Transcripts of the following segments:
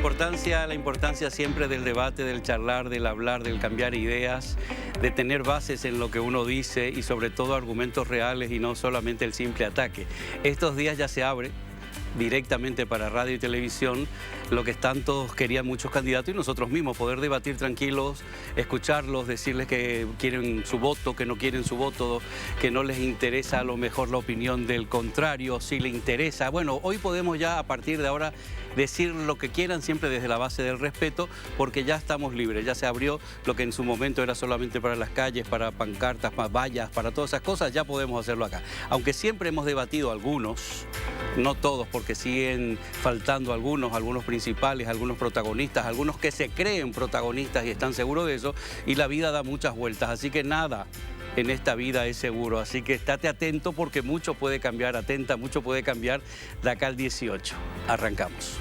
La importancia siempre del debate, del charlar, del hablar, del cambiar ideas, de tener bases en lo que uno dice y sobre todo argumentos reales y no solamente el simple ataque. Estos días ya se abre directamente para radio y televisión lo que tantos querían muchos candidatos y nosotros mismos, poder debatir tranquilos, escucharlos, decirles que quieren su voto, que no quieren su voto, que no les interesa a lo mejor la opinión del contrario, si le interesa. Bueno, hoy podemos ya a partir de ahora decir lo que quieran siempre desde la base del respeto, porque ya estamos libres, ya se abrió lo que en su momento era solamente para las calles, para pancartas, para vallas, para todas esas cosas, ya podemos hacerlo acá. Aunque siempre hemos debatido algunos, no todos, porque siguen faltando algunos principales, algunos protagonistas, algunos que se creen protagonistas y están seguros de eso, y la vida da muchas vueltas, así que nada en esta vida es seguro, así que estate atento porque mucho puede cambiar, atenta, mucho puede cambiar de acá al 18. Arrancamos.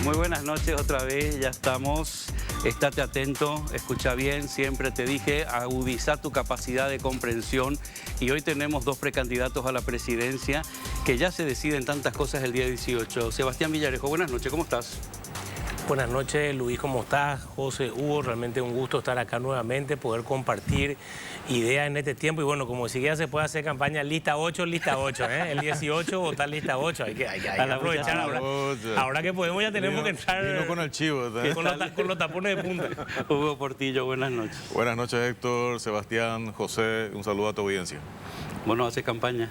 Muy buenas noches otra vez, ya estamos. Estate atento, escucha bien, siempre te dije, agudiza tu capacidad de comprensión y hoy tenemos dos precandidatos a la presidencia que ya se deciden tantas cosas el día 18. Sebastián Villarejo, buenas noches, ¿cómo estás? Buenas noches, Luis, ¿cómo estás? José, Hugo, realmente un gusto estar acá nuevamente, poder compartir ideas en este tiempo. Y bueno, como si ya se puede hacer campaña lista 8, ¿eh? El 18 votar lista 8, hay que aprovechar ahora. Ahora que podemos ya tenemos que entrar vino con el chivo, con los tapones de punta. Hugo Portillo, buenas noches. Buenas noches, Héctor, Sebastián, José, un saludo a tu audiencia. Bueno, hace campaña.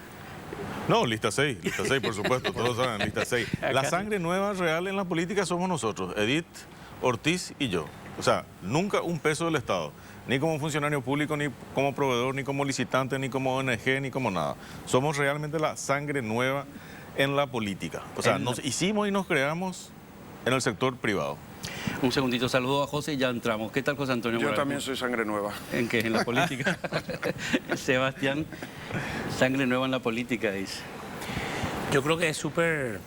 No, lista 6, por supuesto, todos saben, lista 6. La sangre nueva real en la política somos nosotros, Edith, Ortiz y yo. O sea, nunca un peso del Estado, ni como funcionario público, ni como proveedor, ni como licitante, ni como ONG, ni como nada. Somos realmente la sangre nueva en la política. O sea, nos hicimos y nos creamos en el sector privado. Un segundito, saludo a José y ya entramos. ¿Qué tal, José Antonio Morales? Yo también soy sangre nueva. ¿En qué? ¿En la política? Sebastián, sangre nueva en la política, dice. Yo creo que es súper...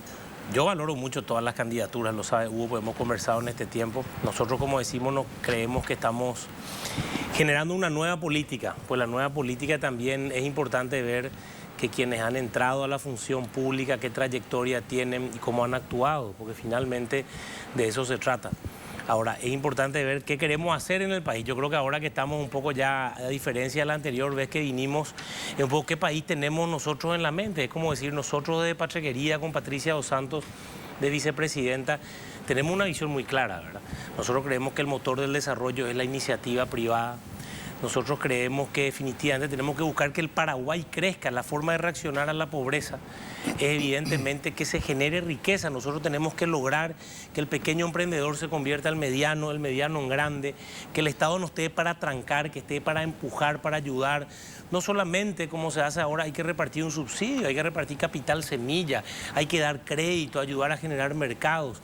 Yo valoro mucho todas las candidaturas, lo sabe Hugo, pues hemos conversado en este tiempo. Nosotros, como decimos, nos creemos que estamos generando una nueva política. Pues la nueva política también es importante ver que quienes han entrado a la función pública, qué trayectoria tienen y cómo han actuado, porque finalmente de eso se trata. Ahora, es importante ver qué queremos hacer en el país. Yo creo que ahora que estamos un poco ya, a diferencia de la anterior vez que vinimos, es un poco qué país tenemos nosotros en la mente. Es como decir, nosotros de Pachequería con Patricia Dos Santos, de vicepresidenta, tenemos una visión muy clara, ¿verdad? Nosotros creemos que el motor del desarrollo es la iniciativa privada. Nosotros creemos que definitivamente tenemos que buscar que el Paraguay crezca. La forma de reaccionar a la pobreza es evidentemente que se genere riqueza. Nosotros tenemos que lograr que el pequeño emprendedor se convierta el mediano en grande, que el Estado no esté para trancar, que esté para empujar, para ayudar. No solamente como se hace ahora, hay que repartir un subsidio, hay que repartir capital semilla, hay que dar crédito, ayudar a generar mercados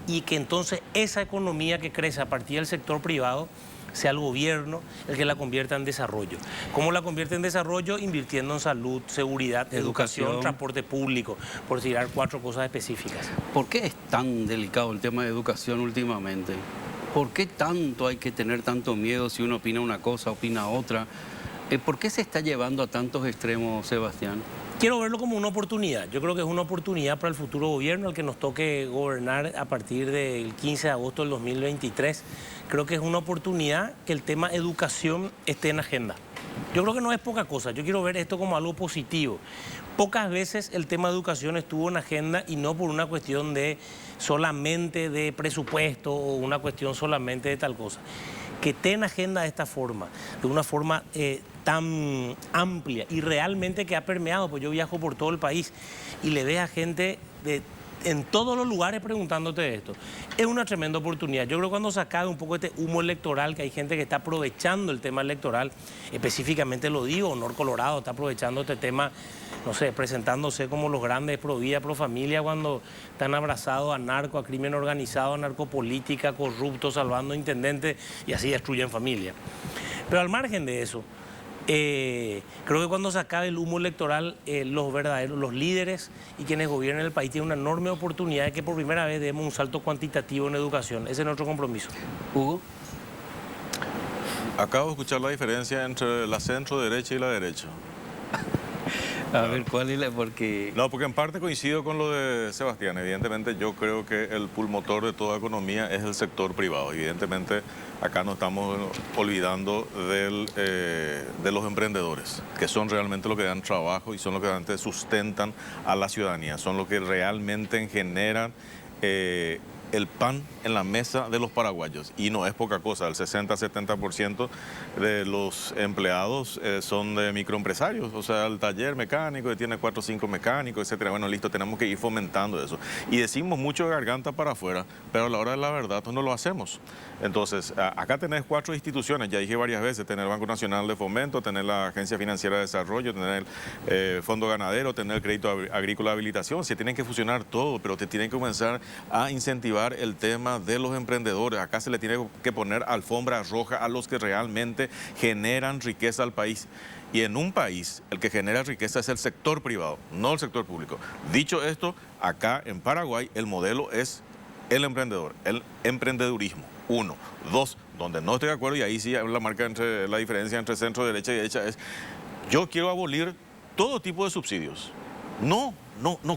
y que entonces esa economía que crece a partir del sector privado sea el gobierno el que la convierta en desarrollo. ¿Cómo la convierte en desarrollo? Invirtiendo en salud, seguridad, educación, transporte público, por citar 4 cosas específicas. ¿Por qué es tan delicado el tema de educación últimamente? ¿Por qué tanto hay que tener tanto miedo si uno opina una cosa, opina otra? ¿Por qué se está llevando a tantos extremos, Sebastián? Quiero verlo como una oportunidad. Yo creo que es una oportunidad para el futuro gobierno, al que nos toque gobernar a partir del 15 de agosto del 2023. Creo que es una oportunidad que el tema educación esté en agenda. Yo creo que no es poca cosa. Yo quiero ver esto como algo positivo. Pocas veces el tema de educación estuvo en agenda y no por una cuestión de solamente de presupuesto o una cuestión solamente de tal cosa. Que esté en agenda de esta forma, de una forma tan amplia y realmente que ha permeado, pues yo viajo por todo el país y le ves a gente en todos los lugares preguntándote esto. Es una tremenda oportunidad. Yo creo que cuando se acabe un poco este humo electoral, que hay gente que está aprovechando el tema electoral, específicamente lo digo, Honor Colorado está aprovechando este tema, no sé, presentándose como los grandes pro vida, pro familia, cuando están abrazados a narco, a crimen organizado, a narcopolítica, corruptos, salvando intendentes y así destruyen familia. Pero al margen de eso, creo que cuando se acabe el humo electoral, los líderes y quienes gobiernan el país tienen una enorme oportunidad de que por primera vez demos un salto cuantitativo en educación. Ese es nuestro compromiso. Hugo. Acabo de escuchar la diferencia entre la centro derecha y la derecha. A ver, ¿cuál es la? Porque... No, porque en parte coincido con lo de Sebastián. Evidentemente yo creo que el pulmotor de toda economía es el sector privado. Evidentemente acá nos estamos olvidando de los emprendedores, que son realmente los que dan trabajo y son los que realmente sustentan a la ciudadanía, son los que realmente generan el pan en la mesa de los paraguayos. Y no es poca cosa, el 60-70% de los empleados son de microempresarios, o sea, el taller mecánico que tiene 4 o 5 mecánicos, etcétera. Bueno, listo, tenemos que ir fomentando eso. Y decimos mucho de garganta para afuera, pero a la hora de la verdad pues no lo hacemos. Entonces, acá tenés 4 instituciones, ya dije varias veces, tener el Banco Nacional de Fomento, tener la Agencia Financiera de Desarrollo, tener el Fondo Ganadero, tener el Crédito Agrícola de Habilitación. Se tienen que fusionar todo, pero te tienen que comenzar a incentivar el tema de los emprendedores. Acá se le tiene que poner alfombra roja a los que realmente generan riqueza al país. Y en un país, el que genera riqueza es el sector privado, no el sector público. Dicho esto, acá en Paraguay el modelo es el emprendedor, el emprendedurismo. 1. 2, donde no estoy de acuerdo, y ahí sí la diferencia entre centro, derecha y derecha es, yo quiero abolir todo tipo de subsidios. No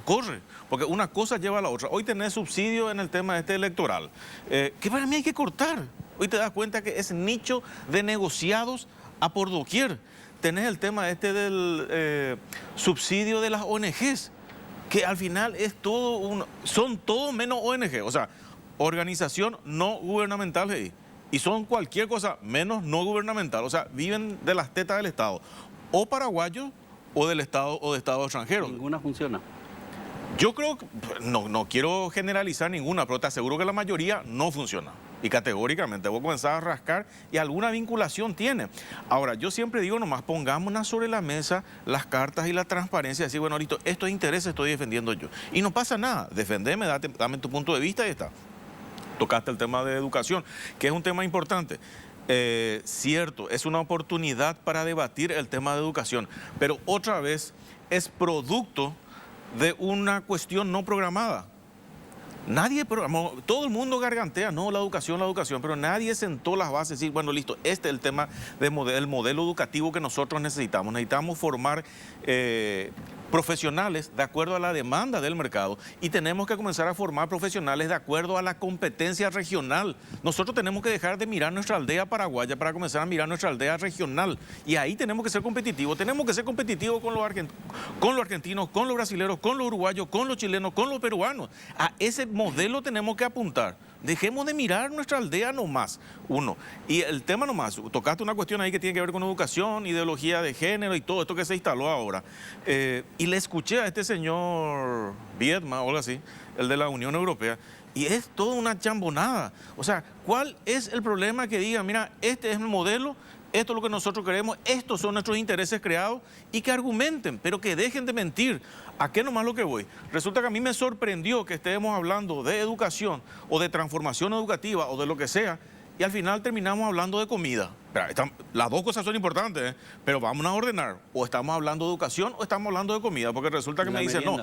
corre, porque una cosa lleva a la otra. Hoy tenés subsidio en el tema electoral, que para mí hay que cortar. Hoy te das cuenta que es nicho de negociados a por doquier. Tenés el tema del subsidio de las ONGs, que al final es son todo menos ONG, o sea, organización no gubernamental, y son cualquier cosa menos no gubernamental, o sea, viven de las tetas del Estado, o paraguayos, o del Estado o de Estado extranjero. Ninguna funciona. Yo creo que, no quiero generalizar ninguna, pero te aseguro que la mayoría no funciona. Y categóricamente voy a comenzar a rascar y alguna vinculación tiene. Ahora, yo siempre digo nomás, pongámonos sobre la mesa las cartas y la transparencia, decir, bueno, listo, estos intereses estoy defendiendo yo. Y no pasa nada, defendeme, dame tu punto de vista y está. Tocaste el tema de educación, que es un tema importante. Cierto, es una oportunidad para debatir el tema de educación, pero otra vez es producto de una cuestión no programada. Nadie programó, todo el mundo gargantea, no, la educación, pero nadie sentó las bases y decir, bueno, listo, este es el tema del modelo educativo que nosotros necesitamos. Necesitamos formar profesionales de acuerdo a la demanda del mercado y tenemos que comenzar a formar profesionales de acuerdo a la competencia regional. Nosotros tenemos que dejar de mirar nuestra aldea paraguaya para comenzar a mirar nuestra aldea regional y ahí tenemos que ser competitivos. Tenemos que ser competitivos con los argentinos, con los brasileños, con los uruguayos, con los chilenos, con los peruanos. A ese modelo tenemos que apuntar. Dejemos de mirar nuestra aldea nomás, uno. Y el tema nomás, tocaste una cuestión ahí que tiene que ver con educación, ideología de género y todo esto que se instaló ahora. Y le escuché a este señor Viedma o algo así, el de la Unión Europea, y es toda una chambonada. O sea, ¿cuál es el problema que diga, mira, este es el modelo, esto es lo que nosotros queremos, estos son nuestros intereses creados, y que argumenten, pero que dejen de mentir? ¿A qué nomás lo que voy? Resulta que a mí me sorprendió que estemos hablando de educación o de transformación educativa o de lo que sea, y al final terminamos hablando de comida. Las dos cosas son importantes, pero vamos a ordenar. O estamos hablando de educación o estamos hablando de comida, porque resulta que me dicen, no,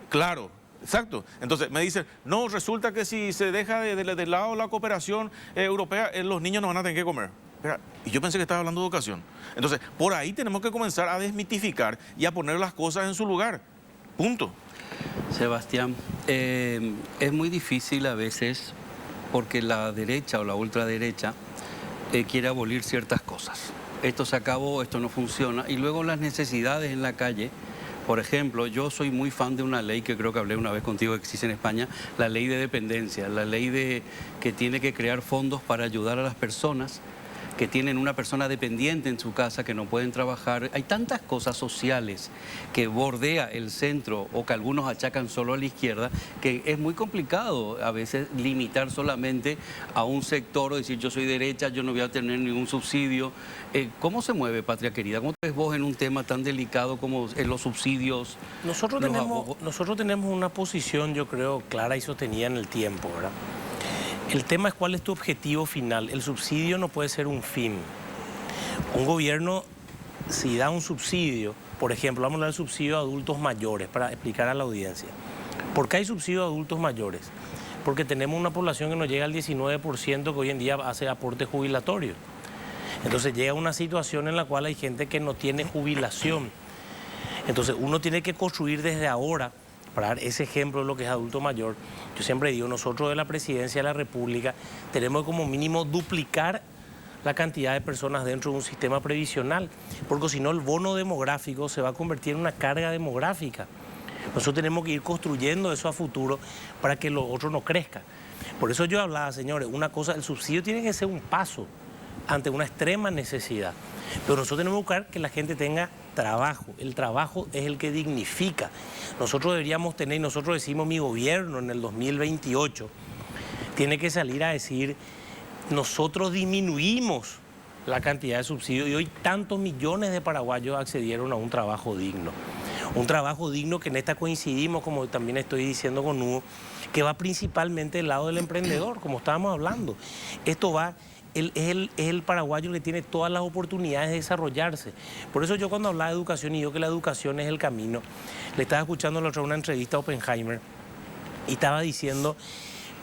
claro. Exacto. Entonces me dicen, no, resulta que si se deja de lado la cooperación europea, los niños no van a tener que comer. Y yo pensé que estaba hablando de educación. Entonces, por ahí tenemos que comenzar a desmitificar y a poner las cosas en su lugar. Punto. Sebastián, es muy difícil a veces porque la derecha o la ultraderecha quiere abolir ciertas cosas. Esto se acabó, esto no funciona, y luego las necesidades en la calle. Por ejemplo, yo soy muy fan de una ley que creo que hablé una vez contigo que existe en España, la ley de dependencia, la ley que tiene que crear fondos para ayudar a las personas que tienen una persona dependiente en su casa, que no pueden trabajar. Hay tantas cosas sociales que bordea el centro o que algunos achacan solo a la izquierda, que es muy complicado a veces limitar solamente a un sector o decir yo soy derecha, yo no voy a tener ningún subsidio. ¿Cómo se mueve, Patria Querida? ¿Cómo te ves vos en un tema tan delicado como los subsidios? Nosotros tenemos una posición, yo creo, clara y sostenida en el tiempo, ¿verdad? El tema es cuál es tu objetivo final. El subsidio no puede ser un fin. Un gobierno, si da un subsidio, por ejemplo, vamos a hablar del subsidio a adultos mayores, para explicar a la audiencia. ¿Por qué hay subsidio a adultos mayores? Porque tenemos una población que nos llega al 19% que hoy en día hace aporte jubilatorio. Entonces llega una situación en la cual hay gente que no tiene jubilación. Entonces uno tiene que construir desde ahora, para dar ese ejemplo de lo que es adulto mayor. Yo siempre digo, nosotros de la Presidencia de la República tenemos que como mínimo duplicar la cantidad de personas dentro de un sistema previsional, porque si no el bono demográfico se va a convertir en una carga demográfica. Nosotros tenemos que ir construyendo eso a futuro para que lo otro no crezca. Por eso yo hablaba, señores, una cosa, el subsidio tiene que ser un paso ante una extrema necesidad. Pero nosotros tenemos que buscar que la gente tenga trabajo. El trabajo es el que dignifica. Nosotros deberíamos tener, y nosotros decimos, mi gobierno en el 2028 tiene que salir a decir, nosotros disminuimos la cantidad de subsidios y hoy tantos millones de paraguayos accedieron a un trabajo digno. Un trabajo digno que en esta coincidimos, como también estoy diciendo con Hugo, que va principalmente del lado del emprendedor, como estábamos hablando. Esto va, es el paraguayo que tiene todas las oportunidades de desarrollarse. Por eso yo cuando hablaba de educación y digo que la educación es el camino, le estaba escuchando la otra una entrevista a Oppenheimer y estaba diciendo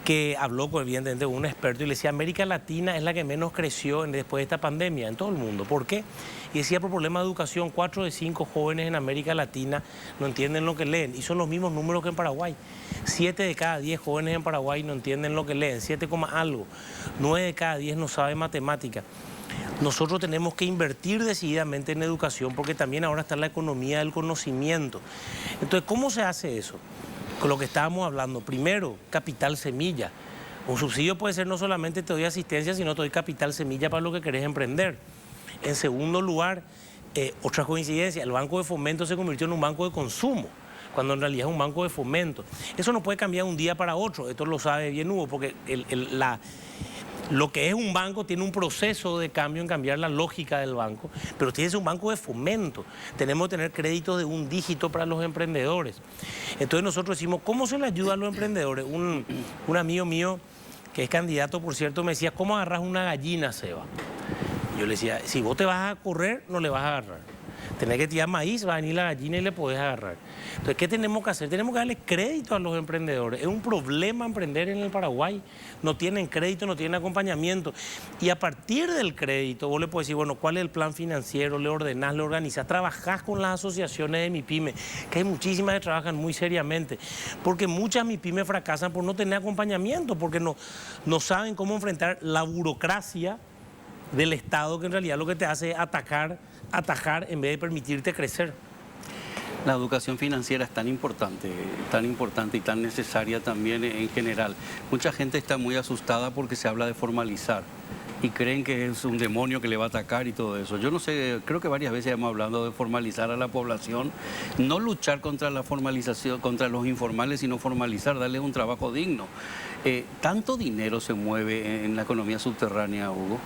que habló evidentemente con un experto y le decía, América Latina es la que menos creció después de esta pandemia en todo el mundo. ¿Por qué? Y decía, por problema de educación, 4 de 5 jóvenes en América Latina no entienden lo que leen. Y son los mismos números que en Paraguay. 7 de cada 10 jóvenes en Paraguay no entienden lo que leen, 7, algo. 9 de cada 10 no saben matemática. Nosotros tenemos que invertir decididamente en educación porque también ahora está la economía del conocimiento. Entonces, ¿cómo se hace eso? Con lo que estábamos hablando, primero, capital semilla. Un subsidio puede ser no solamente te doy asistencia, sino te doy capital semilla para lo que querés emprender. En segundo lugar, otra coincidencia, el Banco de Fomento se convirtió en un banco de consumo, cuando en realidad es un banco de fomento. Eso no puede cambiar de un día para otro, esto lo sabe bien Hugo, porque lo que es un banco tiene un proceso de cambio en cambiar la lógica del banco, pero tiene que ser un banco de fomento. Tenemos que tener créditos de un dígito para los emprendedores. Entonces nosotros decimos, ¿cómo se le ayuda a los emprendedores? Un amigo mío, que es candidato, por cierto, me decía, ¿cómo agarras una gallina, Seba? Yo le decía, si vos te vas a correr, no le vas a agarrar. Tenés que tirar maíz, va a venir la gallina y le podés agarrar. Entonces, ¿qué tenemos que hacer? Tenemos que darle crédito a los emprendedores. Es un problema emprender en el Paraguay. No tienen crédito, no tienen acompañamiento. Y a partir del crédito, vos le podés decir, bueno, ¿cuál es el plan financiero? Le ordenás, le organizás, trabajás con las asociaciones de MIPYME, que hay muchísimas que trabajan muy seriamente. Porque muchas MIPYME fracasan por no tener acompañamiento, porque no saben cómo enfrentar la burocracia del Estado, que en realidad lo que te hace es atajar en vez de permitirte crecer. La educación financiera es tan importante y tan necesaria también en general. Mucha gente está muy asustada porque se habla de formalizar y creen que es un demonio que le va a atacar y todo eso. Yo no sé, creo que varias veces hemos hablado de formalizar a la población, no luchar contra la formalización, contra los informales, sino formalizar, darles un trabajo digno. ¿Tanto dinero se mueve en la economía subterránea, Hugo?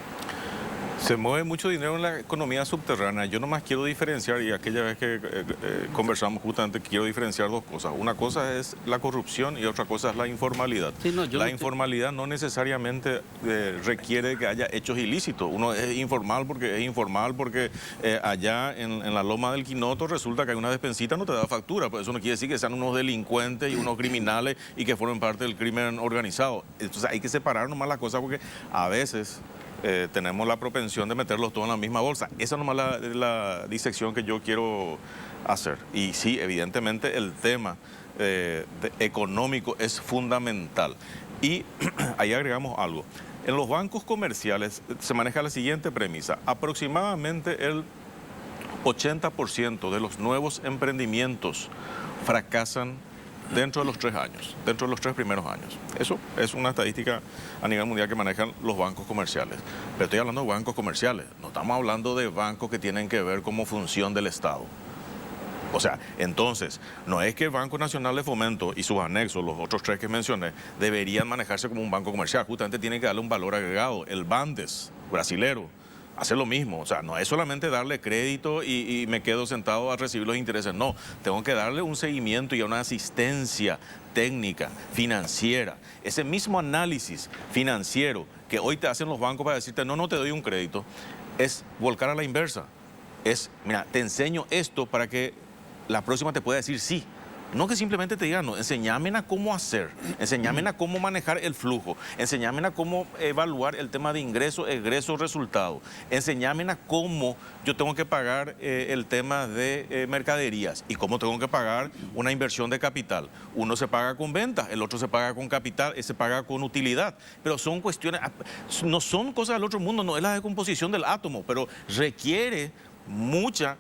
Se mueve mucho dinero en la economía subterránea. Yo nomás quiero diferenciar, y aquella vez que conversamos justamente, quiero diferenciar dos cosas. Una cosa es la corrupción y otra cosa es la informalidad. Sí, la informalidad no necesariamente requiere que haya hechos ilícitos. Uno es informal porque allá en la Loma del Quinoto resulta que hay una despensita, no te da factura. Pues eso no quiere decir que sean unos delincuentes y unos criminales y que formen parte del crimen organizado. Entonces hay que separar nomás las cosas porque a veces tenemos la propensión de meterlos todos en la misma bolsa. Esa nomás es la disección que yo quiero hacer. Y sí, evidentemente el tema económico es fundamental. Y ahí agregamos algo. En los bancos comerciales se maneja la siguiente premisa. Aproximadamente el 80% de los nuevos emprendimientos fracasan dentro de los 3 años, dentro de los 3 primeros años. Eso es una estadística a nivel mundial que manejan los bancos comerciales. Pero estoy hablando de bancos comerciales, no estamos hablando de bancos que tienen que ver como función del Estado. O sea, entonces, no es que el Banco Nacional de Fomento y sus anexos, los otros 3 que mencioné, deberían manejarse como un banco comercial, justamente tienen que darle un valor agregado. El Bandes, brasilero, hace lo mismo, o sea, no es solamente darle crédito y me quedo sentado a recibir los intereses, no, tengo que darle un seguimiento y una asistencia técnica, financiera, ese mismo análisis financiero que hoy te hacen los bancos para decirte, no te doy un crédito, es volcar a la inversa, es, mira, te enseño esto para que la próxima te pueda decir sí. No que simplemente te digan, no, enseñame a cómo hacer, enseñame a cómo manejar el flujo, enseñame a cómo evaluar el tema de ingreso, egreso, resultado, enseñame a cómo yo tengo que pagar el tema de mercaderías y cómo tengo que pagar una inversión de capital. Uno se paga con ventas, el otro se paga con capital, se paga con utilidad, pero son cuestiones, no son cosas del otro mundo, no es la decomposición del átomo, pero requiere mucho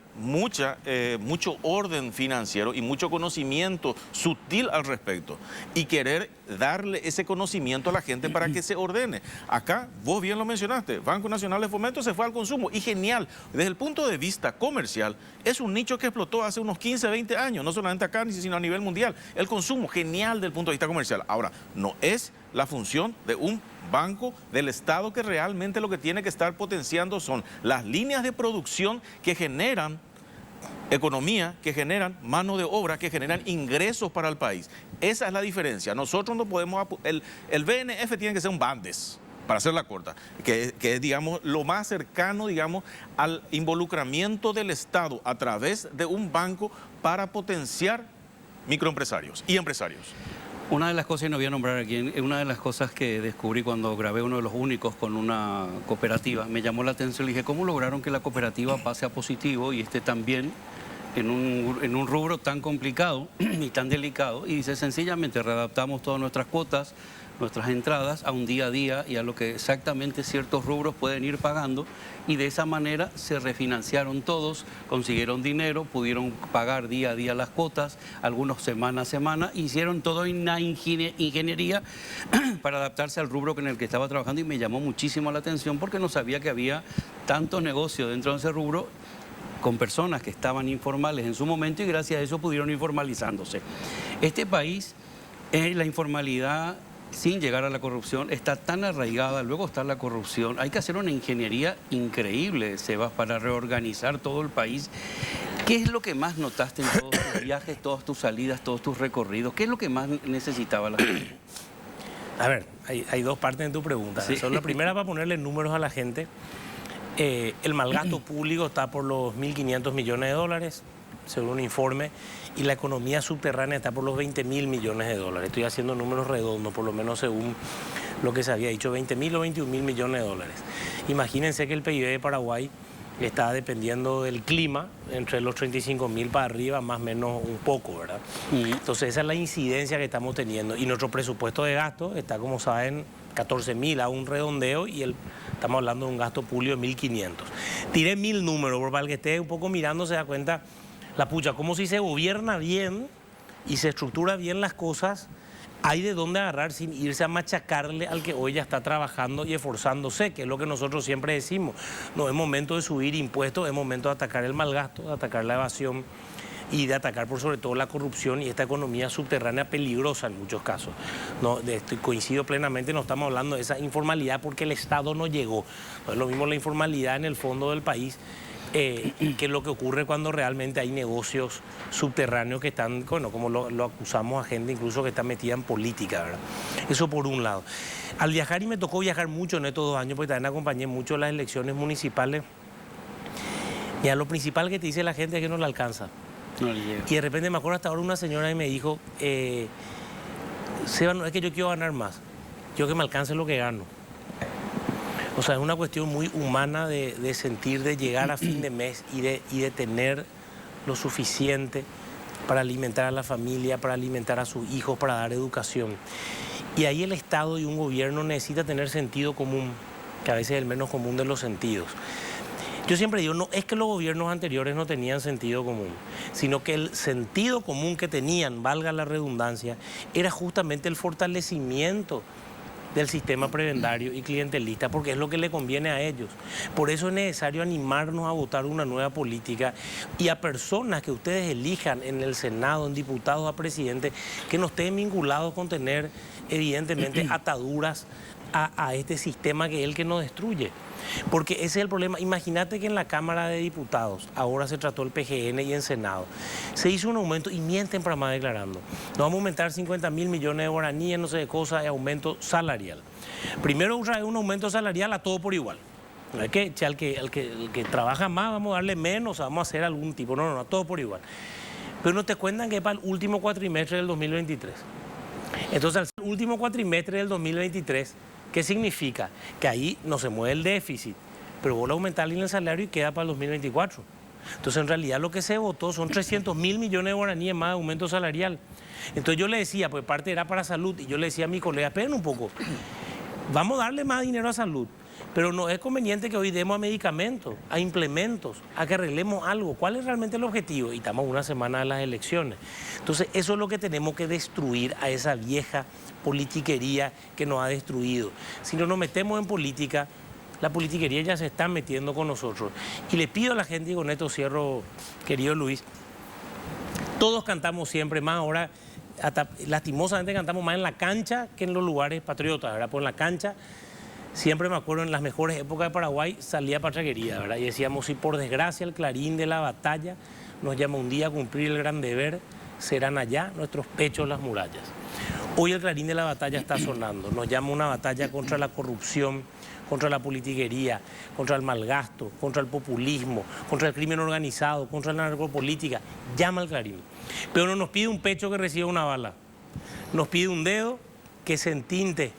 orden financiero y mucho conocimiento sutil al respecto y querer darle ese conocimiento a la gente para que se ordene. Acá, vos bien lo mencionaste, Banco Nacional de Fomento se fue al consumo y genial. Desde el punto de vista comercial, es un nicho que explotó hace unos 15, 20 años, no solamente acá, sino a nivel mundial. El consumo, genial desde el punto de vista comercial. Ahora, no es la función de un banco del Estado que realmente lo que tiene que estar potenciando son las líneas de producción que generan economía, que generan mano de obra, que generan ingresos para el país. Esa es la diferencia. Nosotros no podemos... El BNF tiene que ser un Bandes, para hacerla corta, que es, digamos, lo más cercano, digamos, al involucramiento del Estado a través de un banco para potenciar microempresarios y empresarios. Una de las cosas, y no voy a nombrar aquí, una de las cosas que descubrí cuando grabé uno de los únicos con una cooperativa, me llamó la atención y dije, ¿cómo lograron que la cooperativa pase a positivo y esté también en un rubro tan complicado y tan delicado? Y dice, sencillamente readaptamos todas nuestras cuotas, nuestras entradas a un día a día y a lo que exactamente ciertos rubros pueden ir pagando, y de esa manera se refinanciaron todos, consiguieron dinero, pudieron pagar día a día las cuotas, algunos semana a semana, hicieron toda una ingeniería para adaptarse al rubro en el que estaba trabajando, y me llamó muchísimo la atención porque no sabía que había tanto negocio dentro de ese rubro con personas que estaban informales en su momento y gracias a eso pudieron ir formalizándose. Este país, la informalidad, sin llegar a la corrupción, está tan arraigada, luego está la corrupción. Hay que hacer una ingeniería increíble, Sebas, para reorganizar todo el país. ¿Qué es lo que más notaste en todos tus viajes, todas tus salidas, todos tus recorridos? ¿Qué es lo que más necesitaba la gente? A ver, hay dos partes en tu pregunta. Sí. La primera, para ponerle números a la gente. El malgasto público está por los 1.500 millones de dólares, según un informe, y la economía subterránea está por los 20.000 millones de dólares. Estoy haciendo números redondos, por lo menos según lo que se había dicho, 20.000 o 21.000 millones de dólares. Imagínense que el PIB de Paraguay está dependiendo del clima, entre los 35.000 para arriba, más o menos un poco, ¿verdad? Entonces esa es la incidencia que estamos teniendo. Y nuestro presupuesto de gasto está, como saben, 14.000 a un redondeo, y estamos hablando de un gasto público de 1.500. Tiré 1.000 números, para el que esté un poco mirando se da cuenta, la pucha, como si se gobierna bien y se estructura bien las cosas, hay de dónde agarrar sin irse a machacarle al que hoy ya está trabajando y esforzándose, que es lo que nosotros siempre decimos. No es momento de subir impuestos, es momento de atacar el mal gasto, de atacar la evasión y de atacar por sobre todo la corrupción y esta economía subterránea peligrosa en muchos casos. No, coincido plenamente, no estamos hablando de esa informalidad porque el Estado no llegó. No es lo mismo la informalidad en el fondo del país, que es lo que ocurre cuando realmente hay negocios subterráneos que están, bueno, como lo acusamos a gente incluso que está metida en política, ¿verdad? Eso por un lado. Al viajar, y me tocó viajar mucho en estos 2 años, porque también acompañé mucho las elecciones municipales, y a lo principal que te dice la gente es que no le alcanza. No le llega. Y de repente me acuerdo hasta ahora una señora y me dijo, Seba, no es que yo quiero ganar más, quiero que me alcance lo que gano. O sea, es una cuestión muy humana de sentir, de llegar a fin de mes y de tener lo suficiente para alimentar a la familia, para alimentar a sus hijos, para dar educación. Y ahí el Estado y un gobierno necesita tener sentido común, que a veces es el menos común de los sentidos. Yo siempre digo, no es que los gobiernos anteriores no tenían sentido común, sino que el sentido común que tenían, valga la redundancia, era justamente el fortalecimiento del sistema prebendario y clientelista, porque es lo que le conviene a ellos. Por eso es necesario animarnos a votar una nueva política y a personas que ustedes elijan en el Senado, en diputados, a presidentes, que no estén vinculados con tener, evidentemente, ataduras a este sistema que es el que nos destruye. Porque ese es el problema. Imagínate que en la Cámara de Diputados, ahora se trató el PGN y en Senado, se hizo un aumento, y mienten para más declarando. Nos vamos a aumentar 50.000 millones de guaraníes, no sé de cosas, de aumento salarial. Primero un aumento salarial a todo por igual. No es que al que trabaja más vamos a darle menos, vamos a hacer algún tipo, no, a todo por igual. pero no te cuentan que es para el último cuatrimestre del 2023. Entonces, al último cuatrimestre del 2023, ¿qué significa? Que ahí no se mueve el déficit, pero vos aumentar el salario y queda para el 2024. Entonces, en realidad lo que se votó son 300.000 millones de guaraníes más de aumento salarial. Entonces yo le decía, pues parte era para salud, y yo le decía a mi colega, esperen un poco, vamos a darle más dinero a salud, pero no es conveniente que hoy demos a medicamentos, a implementos, a que arreglemos algo. ¿Cuál es realmente el objetivo? Y estamos una semana de las elecciones. Entonces eso es lo que tenemos que destruir, a esa vieja politiquería que nos ha destruido. Si no nos metemos en política, la politiquería ya se está metiendo con nosotros. Y le pido a la gente, y con esto cierro, querido Luis, todos cantamos siempre más ahora. Hasta, lastimosamente cantamos más en la cancha que en los lugares patriotas, ¿verdad? Pues en la cancha, siempre me acuerdo en las mejores épocas de Paraguay, salía patraquería, ¿verdad? Y decíamos, si por desgracia el clarín de la batalla nos llama un día a cumplir el gran deber, serán allá nuestros pechos las murallas. Hoy el clarín de la batalla está sonando, nos llama una batalla contra la corrupción, contra la politiquería, contra el malgasto, contra el populismo, contra el crimen organizado, contra la narcopolítica. Llama al clarín. Pero no nos pide un pecho que reciba una bala. Nos pide un dedo que se entinte.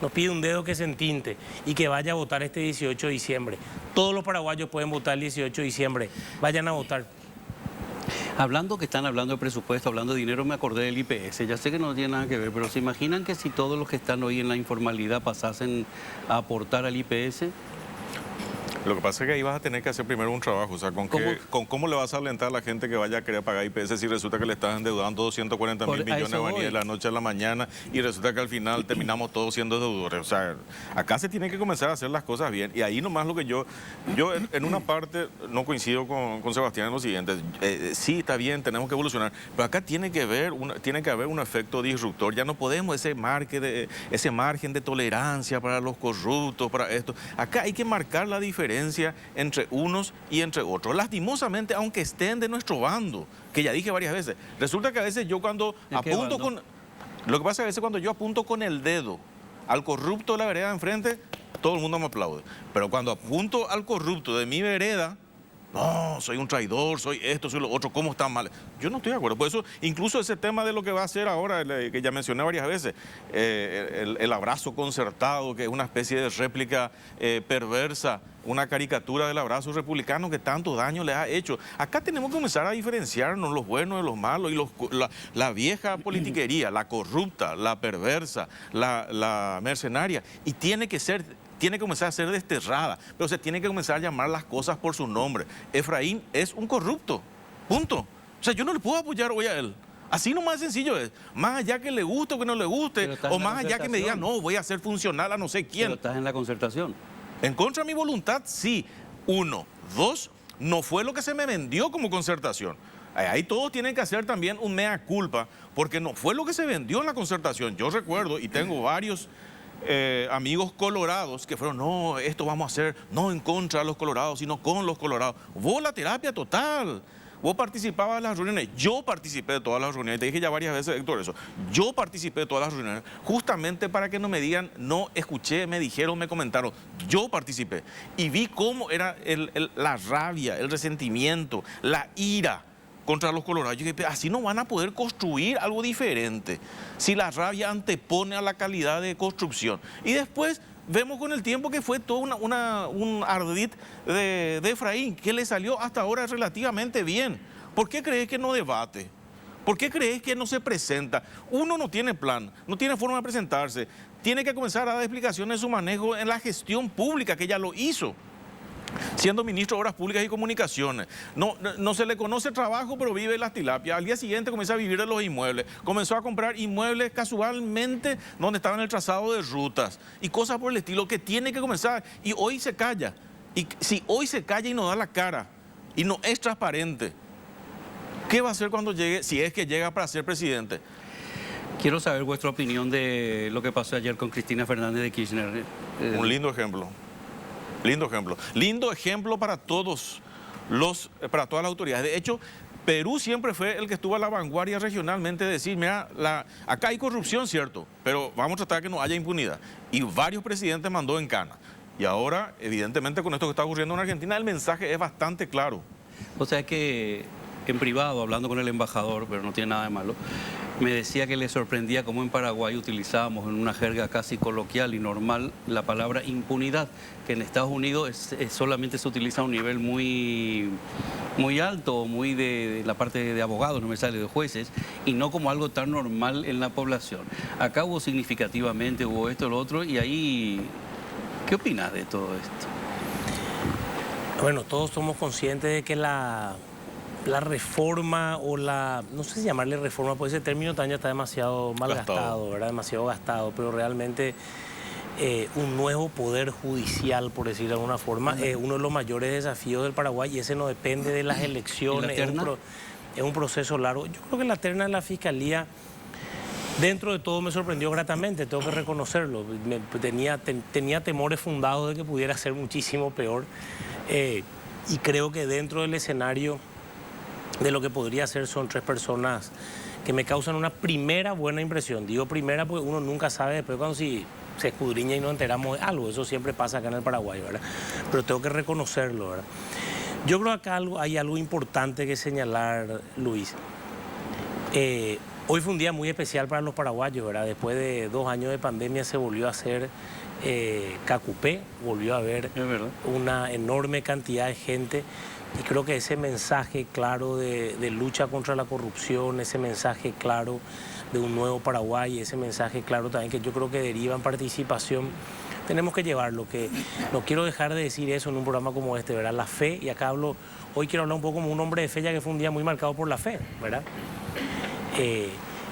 Nos pide un dedo que se entinte y que vaya a votar este 18 de diciembre. Todos los paraguayos pueden votar el 18 de diciembre. Vayan a votar. Hablando que están hablando de presupuesto, hablando de dinero, me acordé del IPS. Ya sé que no tiene nada que ver, pero ¿se imaginan que si todos los que están hoy en la informalidad pasasen a aportar al IPS? Lo que pasa es que ahí vas a tener que hacer primero un trabajo, o sea, ¿cómo le vas a alentar a la gente que vaya a querer pagar IPS si resulta que le estás endeudando 240.000 millones de guaraníes de la noche a la mañana y resulta que al final terminamos todos siendo deudores? O sea, acá se tiene que comenzar a hacer las cosas bien y ahí nomás lo que yo en una parte no coincido con Sebastián en lo siguiente, sí, está bien, tenemos que evolucionar, pero acá tiene que haber un efecto disruptor, ya no podemos ese margen de tolerancia para los corruptos, para esto, acá hay que marcar la diferencia entre unos y entre otros. Lastimosamente, aunque estén de nuestro bando, que ya dije varias veces, resulta que a veces yo cuando apunto con... Lo que pasa es que a veces cuando yo apunto con el dedo al corrupto de la vereda de enfrente, todo el mundo me aplaude. Pero cuando apunto al corrupto de mi vereda, no, soy un traidor, soy esto, soy lo otro, ¿cómo está mal? Yo no estoy de acuerdo. Por eso, incluso ese tema de lo que va a hacer ahora, que ya mencioné varias veces, el abrazo concertado, que es una especie de réplica perversa, una caricatura del abrazo republicano que tanto daño les ha hecho. Acá tenemos que comenzar a diferenciarnos los buenos de los malos y la vieja politiquería, la corrupta, la perversa, la mercenaria, y tiene que comenzar a ser desterrada, pero se tiene que comenzar a llamar las cosas por su nombre. Efraín es un corrupto, punto. O sea, yo no le puedo apoyar hoy a él. Así nomás sencillo es. Más allá que le guste o que no le guste, o más allá que me diga, no, voy a hacer funcional a no sé quién. Pero estás en la concertación. En contra de mi voluntad, sí. 1. 2, no fue lo que se me vendió como concertación. Ahí todos tienen que hacer también un mea culpa, porque no fue lo que se vendió en la concertación. Yo recuerdo, y tengo varios amigos colorados que fueron, no, esto vamos a hacer no en contra de los colorados, sino con los colorados. Vos la terapia total. Vos participabas de las reuniones, yo participé de todas las reuniones, te dije ya varias veces, Héctor, eso. Yo participé de todas las reuniones, justamente para que no me digan, no escuché, me dijeron, me comentaron. Yo participé y vi cómo era la rabia, el resentimiento, la ira contra los colorados. Yo dije, así no van a poder construir algo diferente, si la rabia antepone a la calidad de construcción. Y después vemos con el tiempo que fue todo un ardid de Efraín, que le salió hasta ahora relativamente bien. ¿Por qué crees que no debate? ¿Por qué crees que no se presenta? Uno no tiene plan, no tiene forma de presentarse. Tiene que comenzar a dar explicaciones de su manejo en la gestión pública, que ya lo hizo, siendo ministro de Obras Públicas y Comunicaciones. No se le conoce trabajo, pero vive en las tilapias. Al día siguiente comienza a vivir de los inmuebles. Comenzó a comprar inmuebles casualmente donde estaban en el trazado de rutas y cosas por el estilo, que tiene que comenzar. Y hoy se calla. Y si hoy se calla y no da la cara y no es transparente, ¿qué va a hacer cuando llegue, si es que llega para ser presidente? Quiero saber vuestra opinión de lo que pasó ayer con Cristina Fernández de Kirchner. Un lindo ejemplo. Lindo ejemplo. Lindo ejemplo para todas las autoridades. De hecho, Perú siempre fue el que estuvo a la vanguardia regionalmente de decir, mira, acá hay corrupción, cierto, pero vamos a tratar que no haya impunidad. Y varios presidentes mandó en cana. Y ahora, evidentemente, con esto que está ocurriendo en Argentina, el mensaje es bastante claro. O sea que en privado, hablando con el embajador, pero no tiene nada de malo, me decía que le sorprendía cómo en Paraguay utilizábamos en una jerga casi coloquial y normal la palabra impunidad, que en Estados Unidos solamente se utiliza a un nivel muy alto, muy de la parte de abogados, no me sale, de jueces, y no como algo tan normal en la población. Acá hubo significativamente, hubo esto, lo otro, y ahí, ¿qué opinas de todo esto? Bueno, todos somos conscientes de que la reforma o no sé si llamarle reforma, porque ese término también ya está demasiado mal gastado, ¿verdad? Demasiado gastado, pero realmente un nuevo poder judicial, por decirlo de alguna forma, es uno de los mayores desafíos del Paraguay y ese no depende de las elecciones, es un proceso largo. Yo creo que la terna de la Fiscalía, dentro de todo, me sorprendió gratamente, tengo que reconocerlo. Tenía temores fundados de que pudiera ser muchísimo peor y creo que dentro del escenario de lo que podría ser son 3 personas que me causan una primera buena impresión. Digo primera porque uno nunca sabe después cuando se escudriña y nos enteramos de algo. Eso siempre pasa acá en el Paraguay, ¿verdad? Pero tengo que reconocerlo, ¿verdad? Yo creo que acá hay algo importante que señalar, Luis. Hoy fue un día muy especial para los paraguayos, ¿verdad? Después de 2 años de pandemia se volvió a hacer Cacupé, volvió a haber una enorme cantidad de gente. Y creo que ese mensaje claro de lucha contra la corrupción, ese mensaje claro de un nuevo Paraguay, ese mensaje claro también que yo creo que deriva en participación, tenemos que llevarlo. Que no quiero dejar de decir eso en un programa como este, ¿verdad? La fe, y acá hoy quiero hablar un poco como un hombre de fe, ya que fue un día muy marcado por la fe, ¿verdad?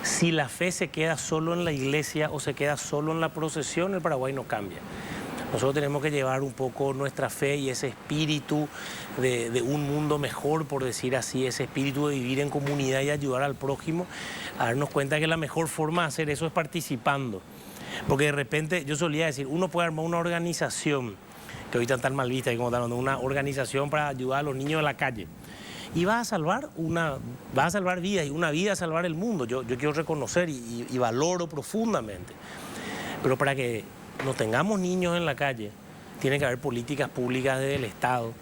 Si la fe se queda solo en la iglesia o se queda solo en la procesión, el Paraguay no cambia. Nosotros tenemos que llevar un poco nuestra fe y ese espíritu de un mundo mejor, por decir así, ese espíritu de vivir en comunidad y ayudar al prójimo, a darnos cuenta que la mejor forma de hacer eso es participando. Porque de repente, yo solía decir, uno puede armar una organización, que ahorita tan mal vista, como están, una organización para ayudar a los niños de la calle. Y vas a salvar vidas, y una vida a salvar el mundo. Yo quiero reconocer y valoro profundamente. Pero para que no tengamos niños en la calle, tiene que haber políticas públicas desde el Estado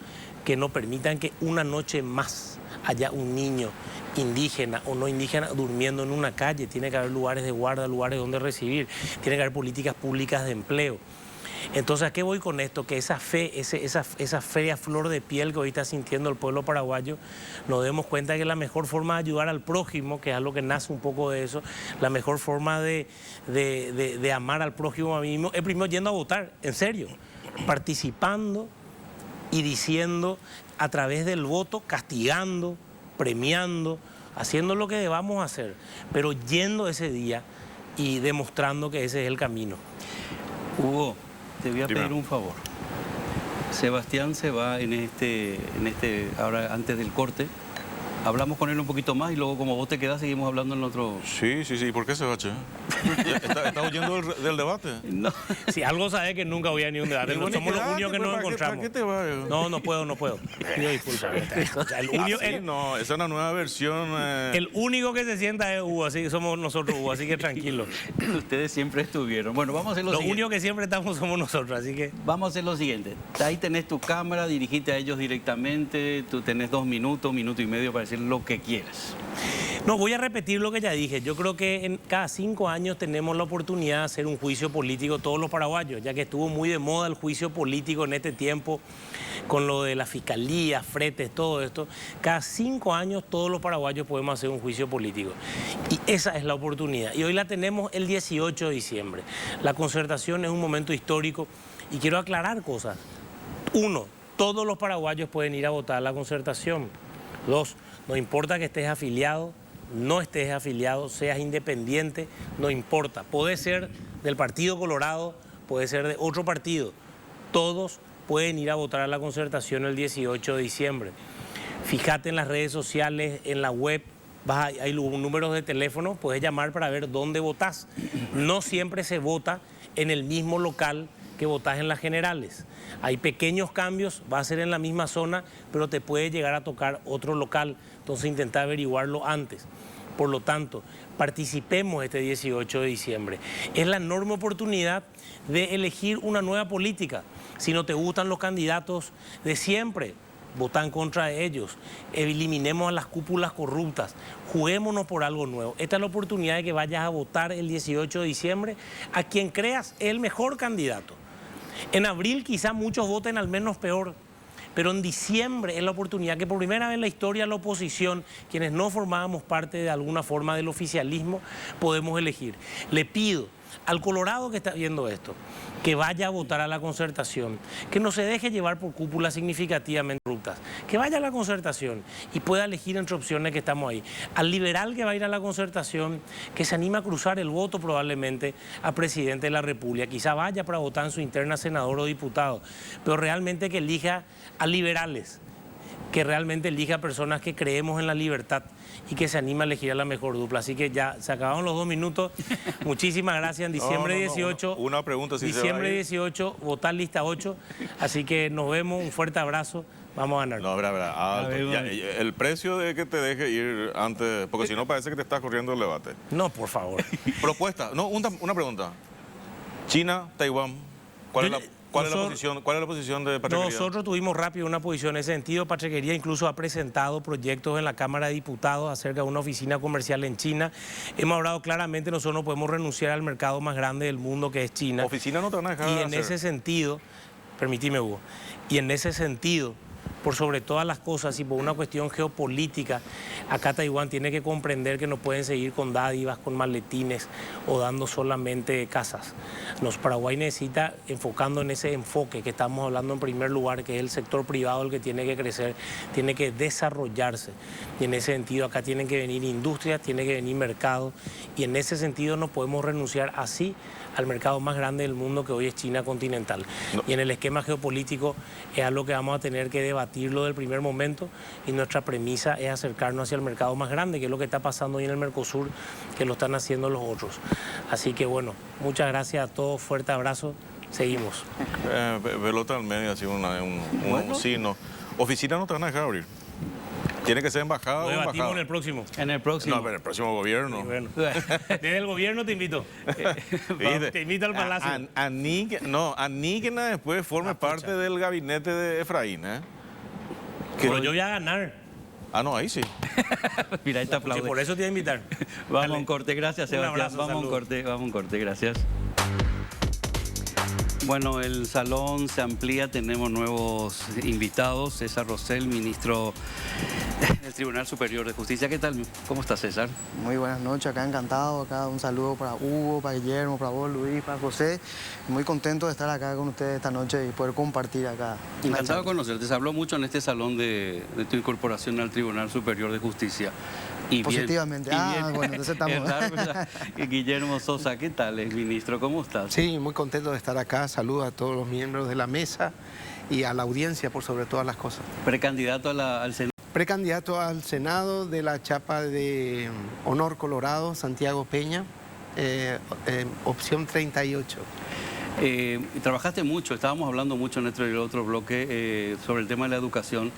que no permitan que una noche más haya un niño indígena o no indígena durmiendo en una calle. Tiene que haber lugares de guarda, lugares donde recibir. Tiene que haber políticas públicas de empleo. Entonces, ¿a qué voy con esto? Que esa fe, esa fe a flor de piel que hoy está sintiendo el pueblo paraguayo, nos demos cuenta que la mejor forma de ayudar al prójimo, que es algo que nace un poco de eso, la mejor forma de amar al prójimo a mí mismo, es primero yendo a votar, en serio, participando y diciendo a través del voto, castigando, premiando, haciendo lo que debamos hacer, pero yendo ese día y demostrando que ese es el camino. Hugo, te voy a pedir un favor. Sebastián se va ahora antes del corte. Hablamos con él un poquito más y luego como vos te quedás seguimos hablando en otro... Sí. ¿Por qué se va, che? ¿Estás huyendo del debate? No. Si algo sabes que nunca voy a ni un debate. No somos los únicos que nos encontramos. ¿Para qué te vas? No puedo. Pido disculpas. No, esa es una nueva versión. El único que se sienta es Hugo, así que somos nosotros, Hugo, así que tranquilo. Ustedes siempre estuvieron. Bueno, vamos a hacer lo siguiente. Lo único que siempre estamos somos nosotros, así que... Vamos a hacer lo siguiente. Ahí tenés tu cámara, dirigite a ellos directamente. Tú tenés 2 minutos, 1 minuto y medio para decir lo que quieras. No, voy a repetir lo que ya dije. Yo creo que cada 5 años tenemos la oportunidad de hacer un juicio político todos los paraguayos, ya que estuvo muy de moda el juicio político en este tiempo, con lo de la fiscalía, fretes, todo esto. Cada 5 años todos los paraguayos podemos hacer un juicio político. Y esa es la oportunidad. Y hoy la tenemos el 18 de diciembre. La concertación es un momento histórico y quiero aclarar cosas. 1, todos los paraguayos pueden ir a votar a la concertación. 2, no importa que estés afiliado, no estés afiliado, seas independiente, no importa. Puede ser del Partido Colorado, puede ser de otro partido. Todos pueden ir a votar a la concertación el 18 de diciembre. Fíjate en las redes sociales, en la web, hay números de teléfono, puedes llamar para ver dónde votás. No siempre se vota en el mismo local que votás en las generales. Hay pequeños cambios, va a ser en la misma zona, pero te puede llegar a tocar otro local, entonces intenta averiguarlo antes. Por lo tanto, participemos este 18 de diciembre. Es la enorme oportunidad de elegir una nueva política. Si no te gustan los candidatos de siempre, votá en contra de ellos, eliminemos a las cúpulas corruptas, juguémonos por algo nuevo. Esta es la oportunidad de que vayas a votar el 18 de diciembre a quien creas es el mejor candidato. En abril quizá muchos voten al menos peor, pero en diciembre es la oportunidad que por primera vez en la historia la oposición, quienes no formábamos parte de alguna forma del oficialismo, podemos elegir. Le pido al Colorado que está viendo esto, que vaya a votar a la Concertación, que no se deje llevar por cúpulas significativamente corruptas, que vaya a la Concertación y pueda elegir entre opciones que estamos ahí. Al liberal que va a ir a la Concertación, que se anima a cruzar el voto probablemente a presidente de la República, quizá vaya para votar en su interna senador o diputado, pero realmente que elija a liberales, que realmente elija a personas que creemos en la libertad y que se anima a elegir a la mejor dupla. Así que ya se acabaron los 2 minutos. Muchísimas gracias. En diciembre 18... Una pregunta, si diciembre 18, votar lista 8. Así que nos vemos, un fuerte abrazo. Vamos a ganar. No, alto. El precio de que te deje ir antes, porque si no parece que te estás corriendo el debate. No, por favor. Propuesta, no, una pregunta. China, Taiwán, ¿cuál es la posición de Patriquería? Nosotros tuvimos rápido una posición en ese sentido. Patriquería incluso ha presentado proyectos en la Cámara de Diputados acerca de una oficina comercial en China. Hemos hablado claramente, nosotros no podemos renunciar al mercado más grande del mundo, que es China. Oficina no te van a dejar Y en hacer. ese sentido, permíteme, Hugo, y en ese sentido, por sobre todas las cosas y por una cuestión geopolítica, acá Taiwán tiene que comprender que no pueden seguir con dádivas, con maletines o dando solamente casas. Paraguay necesita, enfocando en ese enfoque que estamos hablando en primer lugar, que es el sector privado el que tiene que crecer, tiene que desarrollarse. Y en ese sentido acá tienen que venir industrias, tiene que venir mercado, y en ese sentido no podemos renunciar así al mercado más grande del mundo, que hoy es China continental. No. Y en el esquema geopolítico es algo que vamos a tener que debatirlo del primer momento, y nuestra premisa es acercarnos hacia el mercado más grande, que es lo que está pasando hoy en el Mercosur, que lo están haciendo los otros. Así que bueno, muchas gracias a todos, fuerte abrazo, seguimos. Pelota al medio, así un signo. Oficina no te van a dejar abrir. Tiene que ser embajada o debatimos embajada. En el próximo. En el próximo. No, pero en el próximo gobierno. Sí, bueno. Desde el gobierno te invito. Te invito al palacio. Aníquena después forme parte del gabinete de Efraín, ¿eh? Pero yo voy a ganar. Ah, no, ahí sí. Mira, ahí te aplaude. Por eso te voy a invitar. Vamos a un corte, gracias, Sebastián. Abrazo, vamos a un corte, gracias. Bueno, el salón se amplía, tenemos nuevos invitados. César Rosell, ministro del Tribunal Superior de Justicia. ¿Qué tal? ¿Cómo estás, César? Muy buenas noches, acá encantado. Acá un saludo para Hugo, para Guillermo, para vos, Luis, para José. Muy contento de estar acá con ustedes esta noche y poder compartir acá. Encantado de conocerte. Se habló mucho en este salón de tu incorporación al Tribunal Superior de Justicia. Y positivamente. Bien, bueno, entonces estamos. Es raro, ¿verdad? Guillermo Sosa, ¿qué tal, ministro? ¿Cómo estás? Sí, muy contento de estar acá. Saludos a todos los miembros de la mesa y a la audiencia por sobre todas las cosas. Precandidato al Senado. Precandidato al Senado de la chapa de Honor Colorado, Santiago Peña, opción 38. Trabajaste mucho, estábamos hablando mucho en el otro bloque sobre el tema de la educación.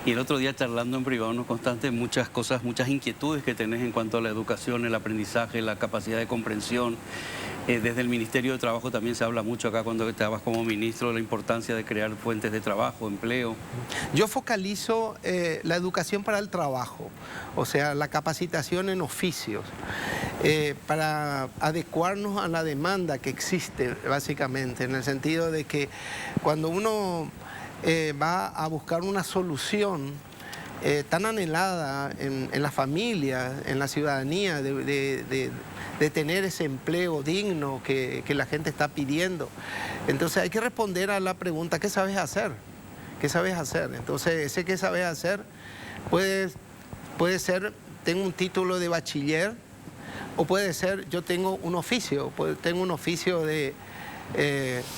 Y el otro día charlando en privado nos contaste muchas cosas, muchas inquietudes que tenés en cuanto a la educación, el aprendizaje, la capacidad de comprensión. Desde el Ministerio de Trabajo también se habla mucho acá cuando estabas como ministro de la importancia de crear fuentes de trabajo, empleo. Yo focalizo la educación para el trabajo, o sea, la capacitación en oficios, para adecuarnos a la demanda que existe, básicamente, en el sentido de que cuando uno va a buscar una solución tan anhelada en la familia, en la ciudadanía, de tener ese empleo digno que la gente está pidiendo. Entonces hay que responder a la pregunta, ¿qué sabes hacer? ¿Qué sabes hacer? Entonces ese ¿qué sabes hacer? Puede ser, tengo un título de bachiller, o puede ser, yo tengo un oficio, tengo un oficio de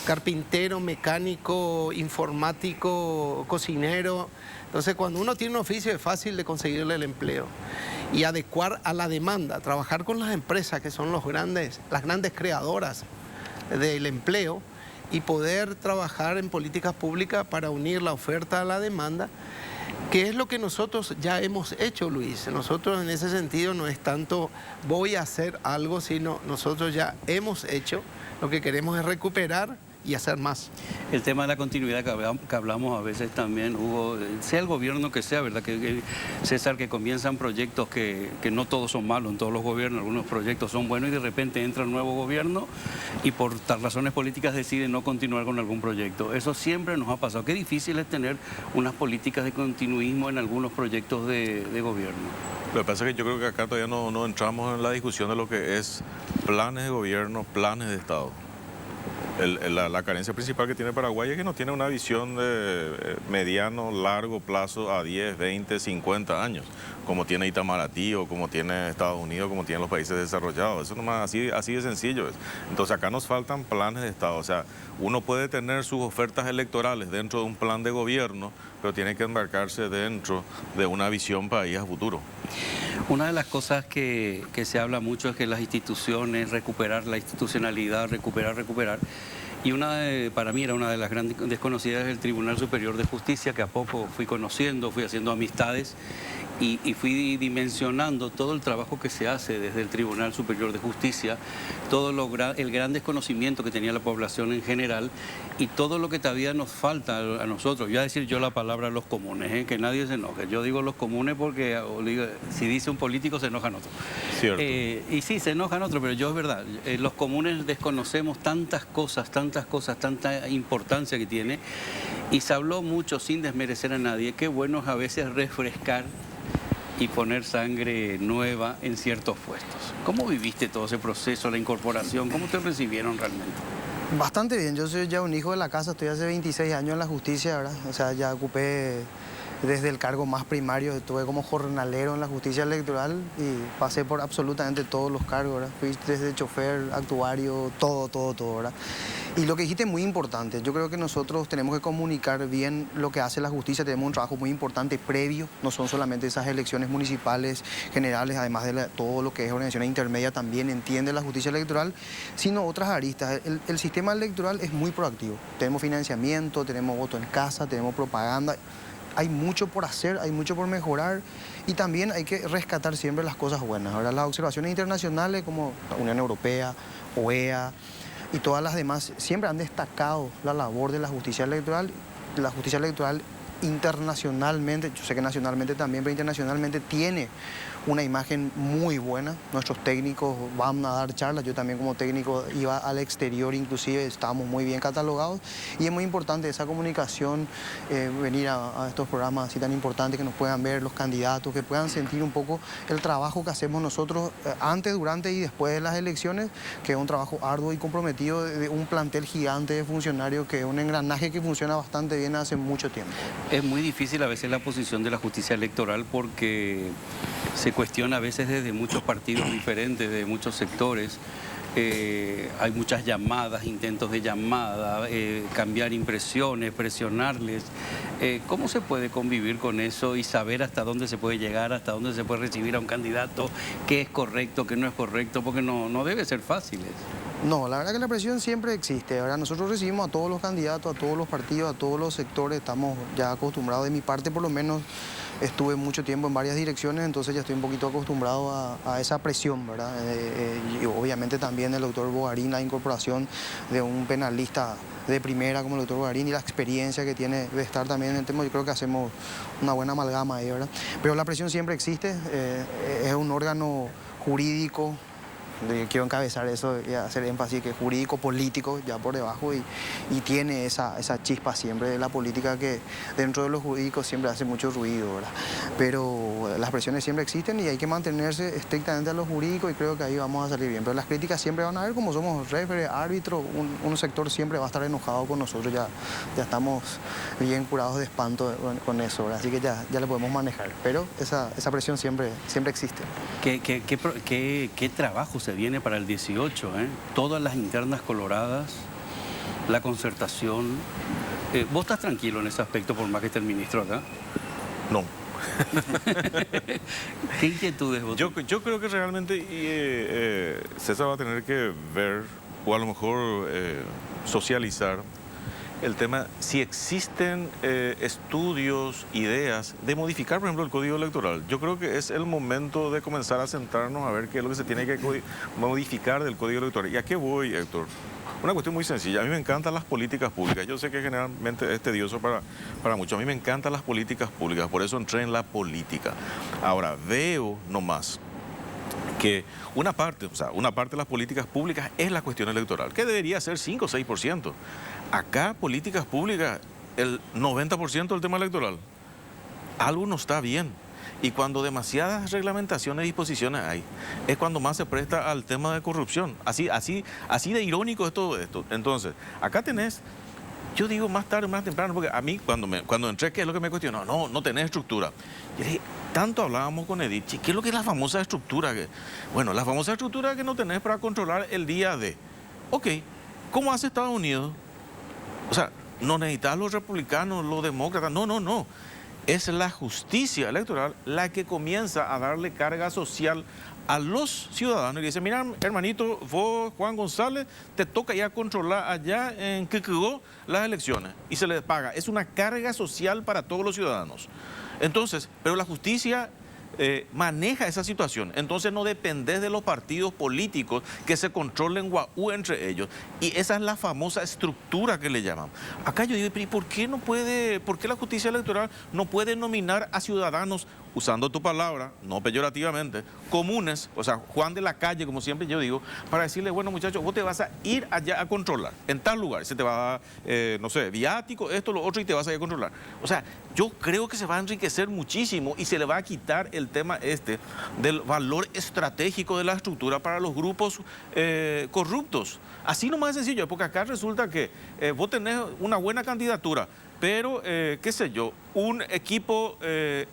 carpintero, mecánico, informático, cocinero. Entonces, cuando uno tiene un oficio es fácil de conseguirle el empleo y adecuar a la demanda, trabajar con las empresas que son las grandes creadoras del empleo y poder trabajar en políticas públicas para unir la oferta a la demanda, que es lo que nosotros ya hemos hecho, Luis. Nosotros en ese sentido no es tanto voy a hacer algo, sino nosotros ya hemos hecho. Lo que queremos es recuperar y hacer más. El tema de la continuidad que hablamos a veces también, Hugo, sea el gobierno que sea, ¿verdad? César, que comienzan proyectos que no todos son malos en todos los gobiernos, algunos proyectos son buenos y de repente entra un nuevo gobierno y por razones políticas decide no continuar con algún proyecto. Eso siempre nos ha pasado. Qué difícil es tener unas políticas de continuismo en algunos proyectos de gobierno. Lo que pasa es que yo creo que acá todavía no entramos en la discusión de lo que es planes de gobierno, planes de Estado. La carencia principal que tiene Paraguay es que no tiene una visión de mediano, largo plazo a 10, 20, 50 años, como tiene Itamaraty o como tiene Estados Unidos, como tienen los países desarrollados. Eso nomás así de sencillo es. Entonces acá nos faltan planes de Estado. O sea, uno puede tener sus ofertas electorales dentro de un plan de gobierno, pero tiene que embarcarse dentro de una visión país a futuro. Una de las cosas que se habla mucho es que las instituciones, recuperar la institucionalidad, recuperar. Y para mí era una de las grandes desconocidas del Tribunal Superior de Justicia, que a poco fui conociendo, fui haciendo amistades y fui dimensionando todo el trabajo que se hace desde el Tribunal Superior de Justicia, todo el gran desconocimiento que tenía la población en general y todo lo que todavía nos falta a nosotros. Voy a decir yo la palabra los comunes, que nadie se enoje. Yo digo los comunes porque si dice un político se enojan otros. Cierto. Y sí, se enojan otros, pero yo es verdad. Los comunes desconocemos tantas cosas, tanta importancia que tiene. Y se habló mucho, sin desmerecer a nadie, qué bueno es a veces refrescar y poner sangre nueva en ciertos puestos. ¿Cómo viviste todo ese proceso, la incorporación? ¿Cómo te recibieron realmente? Bastante bien, yo soy ya un hijo de la casa, estoy hace 26 años en la justicia, ¿verdad? O sea, ya ocupé desde el cargo más primario, estuve como jornalero en la justicia electoral y pasé por absolutamente todos los cargos, ¿verdad? Fui desde chofer, actuario, todo, ¿verdad? Y lo que dijiste es muy importante. Yo creo que nosotros tenemos que comunicar bien lo que hace la justicia. Tenemos un trabajo muy importante previo. No son solamente esas elecciones municipales, generales, además de todo lo que es organización intermedia también entiende la justicia electoral, sino otras aristas. El sistema electoral es muy proactivo. Tenemos financiamiento, tenemos voto en casa, tenemos propaganda. Hay mucho por hacer, hay mucho por mejorar y también hay que rescatar siempre las cosas buenas. Ahora, las observaciones internacionales como la Unión Europea, OEA y todas las demás siempre han destacado la labor de la justicia electoral. La justicia electoral internacionalmente, yo sé que nacionalmente también, pero internacionalmente tiene una imagen muy buena. Nuestros técnicos van a dar charlas, yo también como técnico iba al exterior, inclusive estábamos muy bien catalogados y es muy importante esa comunicación, venir a estos programas así tan importantes, que nos puedan ver los candidatos, que puedan sentir un poco el trabajo que hacemos nosotros antes, durante y después de las elecciones, que es un trabajo arduo y comprometido de un plantel gigante de funcionarios, que es un engranaje que funciona bastante bien hace mucho tiempo. Es muy difícil a veces la posición de la justicia electoral porque se cuestiona a veces desde muchos partidos diferentes, de muchos sectores. Hay muchas llamadas, intentos de llamada, cambiar impresiones, presionarles. ¿Cómo se puede convivir con eso y saber hasta dónde se puede llegar, hasta dónde se puede recibir a un candidato, qué es correcto, qué no es correcto? Porque no debe ser fácil eso. No, la verdad que la presión siempre existe. Ahora, nosotros recibimos a todos los candidatos, a todos los partidos, a todos los sectores. Estamos ya acostumbrados. De mi parte, por lo menos, estuve mucho tiempo en varias direcciones, entonces ya estoy un poquito acostumbrado a esa presión, ¿verdad? Y obviamente también el doctor Bogarín, la incorporación de un penalista de primera como el doctor Bogarín y la experiencia que tiene de estar también en el tema, yo creo que hacemos una buena amalgama ahí, ¿verdad? Pero la presión siempre existe, es un órgano jurídico. Quiero encabezar eso y hacer énfasis que es jurídico, político, ya por debajo, y tiene esa chispa siempre de la política que dentro de los jurídicos siempre hace mucho ruido, ¿verdad? Pero las presiones siempre existen y hay que mantenerse estrictamente a lo jurídico y creo que ahí vamos a salir bien. Pero las críticas siempre van a haber, como somos referee, árbitro, un sector siempre va a estar enojado con nosotros, ya estamos bien curados de espanto con eso, ¿verdad? Así que ya le podemos manejar, pero esa presión siempre existe. ¿Qué trabajo se viene para el 18? Todas las internas coloradas, la concertación. ¿Vos estás tranquilo en ese aspecto por más que esté el ministro acá? No. ¿Qué inquietudes vos? Yo creo que realmente César va a tener que ver, o a lo mejor socializar, el tema, si existen estudios, ideas de modificar, por ejemplo, el Código Electoral. Yo creo que es el momento de comenzar a sentarnos a ver qué es lo que se tiene que modificar del Código Electoral. ¿Y a qué voy, Héctor? Una cuestión muy sencilla. A mí me encantan las políticas públicas. Yo sé que generalmente es tedioso para muchos. A mí me encantan las políticas públicas, por eso entré en la política. Ahora, veo nomás que una parte de las políticas públicas es la cuestión electoral, que debería ser 5 o 6%. Acá, políticas públicas, el 90% del tema electoral. Algo no está bien. Y cuando demasiadas reglamentaciones y disposiciones hay, es cuando más se presta al tema de corrupción. Así de irónico es todo esto. Entonces, acá tenés, yo digo más tarde, más temprano, porque a mí cuando entré, ¿qué es lo que me cuestionó? No tenés estructura. Yo dije, tanto hablábamos con Edith, ¿qué es lo que es la famosa estructura? Bueno, la famosa estructura que no tenés para controlar el día de. Ok, ¿cómo hace Estados Unidos? O sea, no necesitas los republicanos, los demócratas, no. Es la justicia electoral la que comienza a darle carga social a los ciudadanos y dice, mira, hermanito, vos, Juan González, te toca ya controlar allá en Quequegó las elecciones y se les paga. Es una carga social para todos los ciudadanos. Entonces, pero la justicia maneja esa situación. Entonces no dependés de los partidos políticos que se controlen guau entre ellos. Y esa es la famosa estructura que le llaman. Acá yo digo, ¿y por qué la justicia electoral no puede nominar a ciudadanos, usando tu palabra, no peyorativamente, comunes, o sea, Juan de la calle, como siempre yo digo, para decirle, bueno, muchachos, vos te vas a ir allá a controlar, en tal lugar, se te va a dar, no sé, viático, esto, lo otro, y te vas a ir a controlar. O sea, yo creo que se va a enriquecer muchísimo y se le va a quitar el tema del valor estratégico de la estructura para los grupos corruptos. Así nomás es sencillo, porque acá resulta que vos tenés una buena candidatura, pero, qué sé yo, un equipo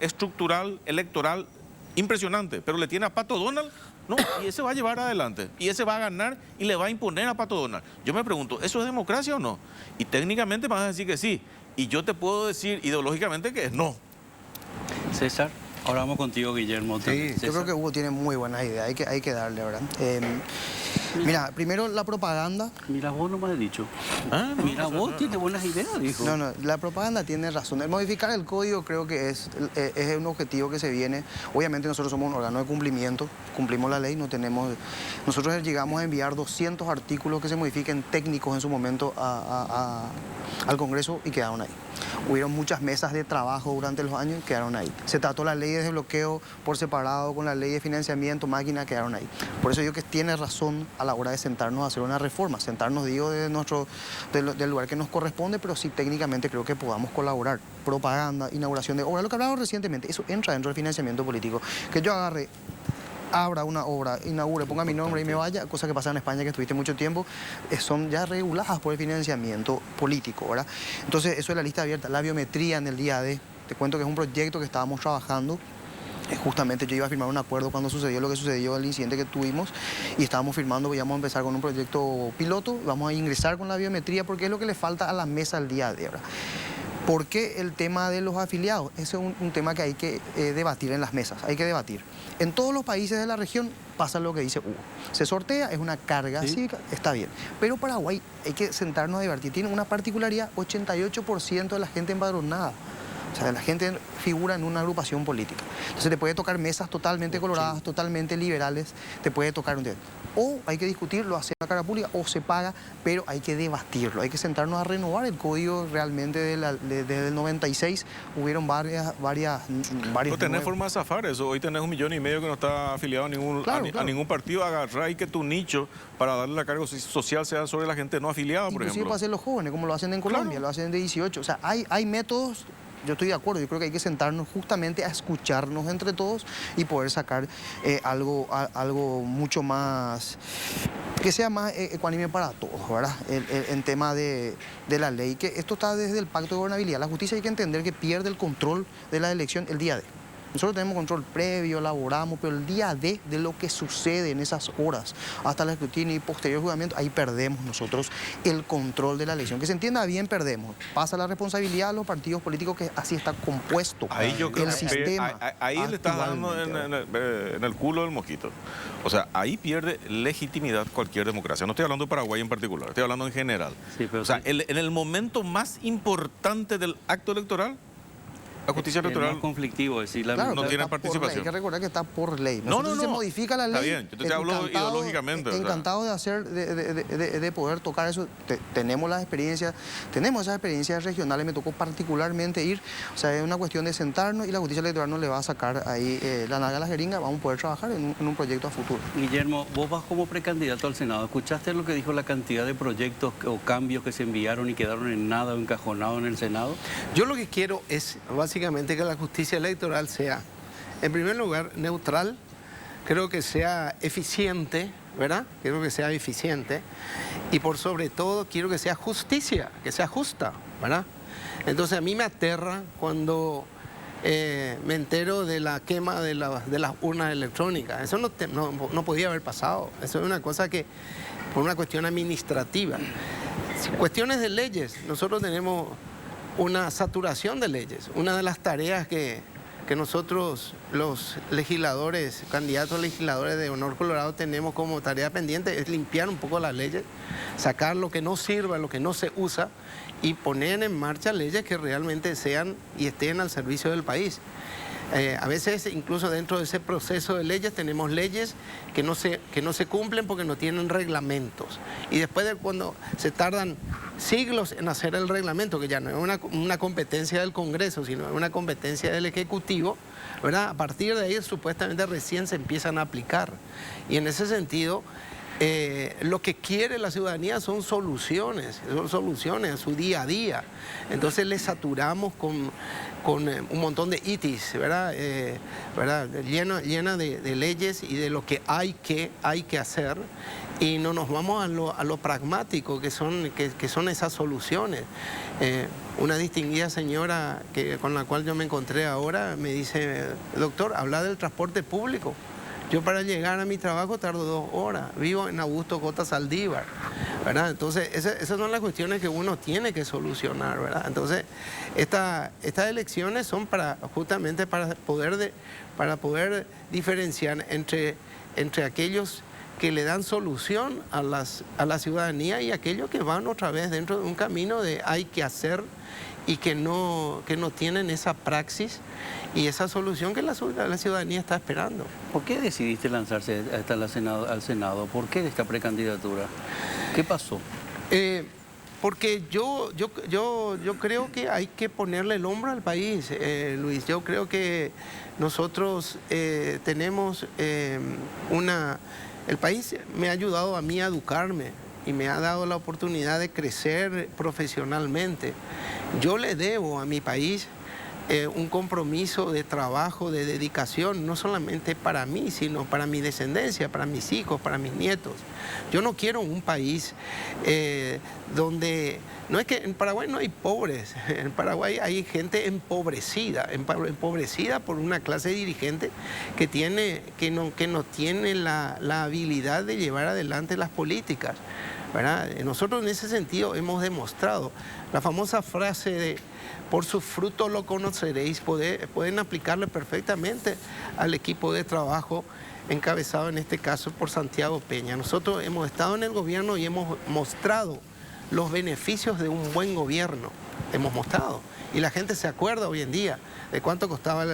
estructural, electoral impresionante, pero le tiene a Pato Donald, no, y ese va a llevar adelante, y ese va a ganar y le va a imponer a Pato Donald. Yo me pregunto, ¿eso es democracia o no? Y técnicamente me vas a decir que sí, y yo te puedo decir ideológicamente que es no. César, ahora vamos contigo, Guillermo. Sí, César. yo creo que Hugo tiene muy buenas ideas, hay que darle, ¿verdad? Mira, primero la propaganda. Mira, vos no me has dicho. Mira, vos tienes buenas ideas, dijo. No, la propaganda tiene razón. El modificar el código creo que es un objetivo que se viene. Obviamente nosotros somos un órgano de cumplimiento, cumplimos la ley, nosotros llegamos a enviar 200 artículos que se modifiquen técnicos en su momento al Congreso y quedaron ahí. Hubieron muchas mesas de trabajo durante los años y quedaron ahí. Se trató la ley de desbloqueo por separado con la ley de financiamiento, máquina, quedaron ahí. Por eso yo que tiene razón a la hora de sentarnos a hacer una reforma. Sentarnos, digo, del lugar que nos corresponde, pero sí técnicamente creo que podamos colaborar. Propaganda, inauguración de obra, lo que hablamos recientemente, eso entra dentro del financiamiento político. Que yo abra una obra, inaugure, ponga mi nombre y me vaya, cosa que pasa en España, que estuviste mucho tiempo, son ya reguladas por el financiamiento político, ¿verdad? Entonces, eso es la lista abierta. La biometría en el día de, te cuento que es un proyecto que estábamos trabajando. Justamente yo iba a firmar un acuerdo cuando sucedió lo que sucedió, el incidente que tuvimos, y estábamos firmando, íbamos a empezar con un proyecto piloto, vamos a ingresar con la biometría porque es lo que le falta a la mesa al día de ahora. ¿Por qué el tema de los afiliados? Ese es un tema que hay que debatir en las mesas, hay que debatir. En todos los países de la región pasa lo que dice Hugo. Se sortea, es una carga cívica, está bien. Pero Paraguay hay que sentarnos a debatir. Tiene una particularidad, 88% de la gente empadronada. O sea, la gente figura en una agrupación política. Entonces te puede tocar mesas totalmente coloradas, totalmente liberales, te puede tocar un tema. O hay que discutirlo, hacer la cara pública, o se paga, pero hay que debatirlo. Hay que sentarnos a renovar el código realmente desde el 96. Hubieron varias No tenés forma de zafar eso. Hoy tenés 1,5 millones que no está afiliado a ningún partido. Agarrá y que tu nicho para darle la carga social sea sobre la gente no afiliada, por ejemplo. Inclusive para hacer los jóvenes, como lo hacen en Colombia, lo hacen de 18. O sea, hay métodos. Yo estoy de acuerdo, yo creo que hay que sentarnos justamente a escucharnos entre todos y poder sacar algo mucho más, que sea más ecuánime para todos, ¿verdad? El tema de la ley, que esto está desde el pacto de gobernabilidad. La justicia hay que entender que pierde el control de la elección el día de. Nosotros tenemos control previo, elaboramos, pero el día de lo que sucede en esas horas, hasta el escrutinio y posterior juzgamiento, ahí perdemos nosotros el control de la elección. Que se entienda bien, perdemos. Pasa la responsabilidad a los partidos políticos, que así está compuesto ahí yo creo el sistema. Ahí le estás dando en el culo del mosquito. O sea, ahí pierde legitimidad cualquier democracia. No estoy hablando de Paraguay en particular, estoy hablando en general. Sí, pero o sea, en el momento más importante del acto electoral, La justicia Es electoral más conflictivo decir la Claro, no pero tiene está por ley. participación. Hay que recordar que está por ley. No, Nosotros, no, si no. se modifica la ley. Está bien, yo te hablo encantado- ideológicamente, ¿verdad? Encantado de hacer, de poder tocar eso. Tenemos las experiencias, tenemos esas experiencias regionales. Me tocó particularmente ir. O sea, es una cuestión de sentarnos y la justicia electoral nos le va a sacar ahí la nalga a la jeringa. Vamos a poder trabajar en un proyecto a futuro. Guillermo, vos vas como precandidato al Senado. ¿Escuchaste lo que dijo la cantidad de proyectos o cambios que se enviaron y quedaron en nada o encajonados en el Senado? Yo lo que quiero es básicamente que la justicia electoral sea, en primer lugar, neutral, creo que sea eficiente, ¿verdad? Quiero que sea eficiente y por sobre todo quiero que sea justicia, que sea justa, ¿verdad? Entonces a mí me aterra cuando me entero de la quema de las urnas electrónicas. Eso no podía haber pasado. Eso es una cosa que, por una cuestión administrativa. Cuestiones de leyes, nosotros tenemos una saturación de leyes. Una de las tareas que nosotros, los legisladores, candidatos a legisladores de Honor Colorado, tenemos como tarea pendiente es limpiar un poco las leyes, sacar lo que no sirva, lo que no se usa y poner en marcha leyes que realmente sean y estén al servicio del país. A veces, incluso dentro de ese proceso de leyes, tenemos leyes que no se cumplen porque no tienen reglamentos. Y después de cuando se tardan siglos en hacer el reglamento, que ya no es una competencia del Congreso, sino es una competencia del Ejecutivo, ¿verdad? A partir de ahí, supuestamente recién se empiezan a aplicar. Y en ese sentido, lo que quiere la ciudadanía son soluciones a su día a día. Entonces le saturamos con un montón de itis, ¿verdad? Llena de leyes y de lo que hay que hacer, y no nos vamos a lo pragmático que son esas soluciones. Una distinguida señora con la cual yo me encontré ahora me dice: doctor, habla del transporte público. Yo para llegar a mi trabajo tardo 2 horas, vivo en Augusto Cota Saldívar, ¿verdad? Entonces, esas son las cuestiones que uno tiene que solucionar, ¿verdad? Entonces, estas elecciones son justamente para poder diferenciar entre aquellos que le dan solución a la ciudadanía y aquellos que van otra vez dentro de un camino de hay que hacer y que no tienen esa praxis y esa solución que la ciudadanía está esperando. ¿Por qué decidiste lanzarse hasta al Senado? ¿Por qué esta precandidatura? ¿Qué pasó? Porque yo creo que hay que ponerle el hombro al país, Luis. Yo creo que nosotros tenemos el país me ha ayudado a mí a educarme y me ha dado la oportunidad de crecer profesionalmente. Yo le debo a mi país un compromiso de trabajo, de dedicación, no solamente para mí, sino para mi descendencia, para mis hijos, para mis nietos. Yo no quiero un país donde... No es que en Paraguay no hay pobres, en Paraguay hay gente empobrecida por una clase dirigente que no tiene la habilidad de llevar adelante las políticas, ¿verdad? Nosotros en ese sentido hemos demostrado la famosa frase de por sus frutos lo conoceréis, pueden aplicarle perfectamente al equipo de trabajo encabezado en este caso por Santiago Peña. Nosotros hemos estado en el gobierno y hemos mostrado los beneficios de un buen gobierno, hemos mostrado. Y la gente se acuerda hoy en día de cuánto costaba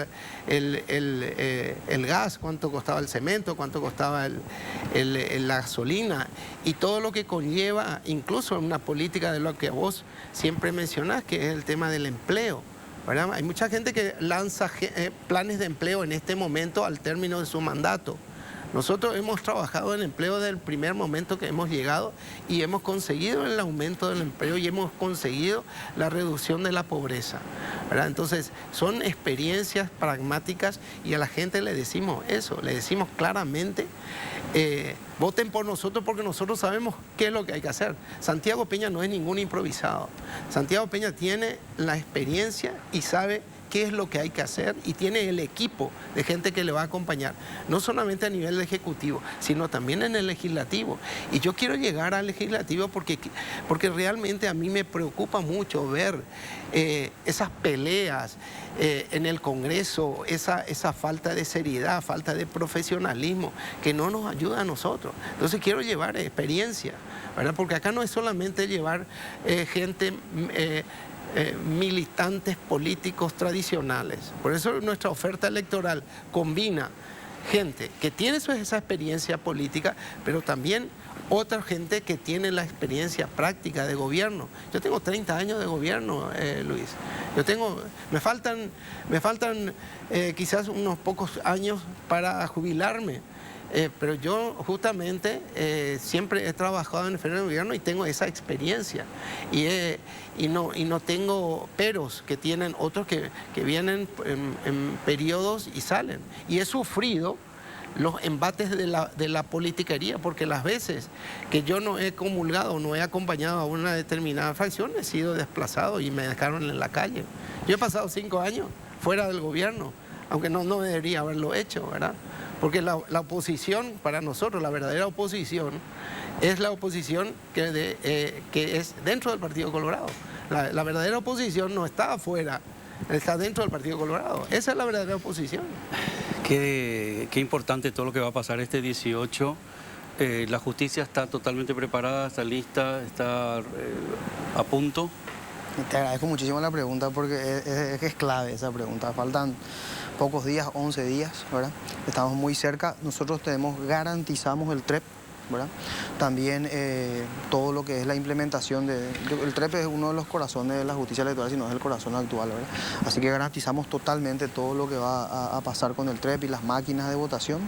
el gas, cuánto costaba el cemento, cuánto costaba la gasolina y todo lo que conlleva, incluso una política de lo que vos siempre mencionás, que es el tema del empleo, ¿verdad? Hay mucha gente que lanza planes de empleo en este momento al término de su mandato. Nosotros hemos trabajado en empleo desde el primer momento que hemos llegado y hemos conseguido el aumento del empleo y hemos conseguido la reducción de la pobreza, ¿verdad? Entonces, son experiencias pragmáticas y a la gente le decimos eso, le decimos claramente, voten por nosotros porque nosotros sabemos qué es lo que hay que hacer. Santiago Peña no es ningún improvisado. Santiago Peña tiene la experiencia y sabe qué es lo que hay que hacer y tiene el equipo de gente que le va a acompañar, no solamente a nivel ejecutivo, sino también en el legislativo. Y yo quiero llegar al legislativo porque realmente a mí me preocupa mucho ver esas peleas en el Congreso, esa falta de seriedad, falta de profesionalismo que no nos ayuda a nosotros. Entonces quiero llevar experiencia, ¿verdad? Porque acá no es solamente llevar gente militantes políticos tradicionales. Por eso nuestra oferta electoral combina gente que tiene esa experiencia política, pero también otra gente que tiene la experiencia práctica de gobierno. Yo tengo 30 años de gobierno, Luis. Me faltan quizás unos pocos años para jubilarme. Pero yo justamente siempre he trabajado en el esfera de gobierno y tengo esa experiencia. Y no tengo peros que tienen otros que vienen en periodos y salen. Y he sufrido los embates de la politiquería, porque las veces que yo no he comulgado, no he acompañado a una determinada facción, he sido desplazado y me dejaron en la calle. Yo he pasado 5 años fuera del gobierno, aunque no debería haberlo hecho, ¿verdad? Porque la oposición, para nosotros, la verdadera oposición, es la oposición que es dentro del Partido Colorado. La verdadera oposición no está afuera, está dentro del Partido Colorado. Esa es la verdadera oposición. Qué importante todo lo que va a pasar este 18. La justicia está totalmente preparada, está lista, está a punto. Te agradezco muchísimo la pregunta porque es clave esa pregunta. Faltan pocos días, 11 días, ¿verdad? Estamos muy cerca. Nosotros garantizamos el TREP, ¿verdad? También todo lo que es la implementación el TREP es uno de los corazones de la justicia electoral, si no es el corazón actual, ¿verdad? Así que garantizamos totalmente todo lo que va a pasar con el TREP y las máquinas de votación.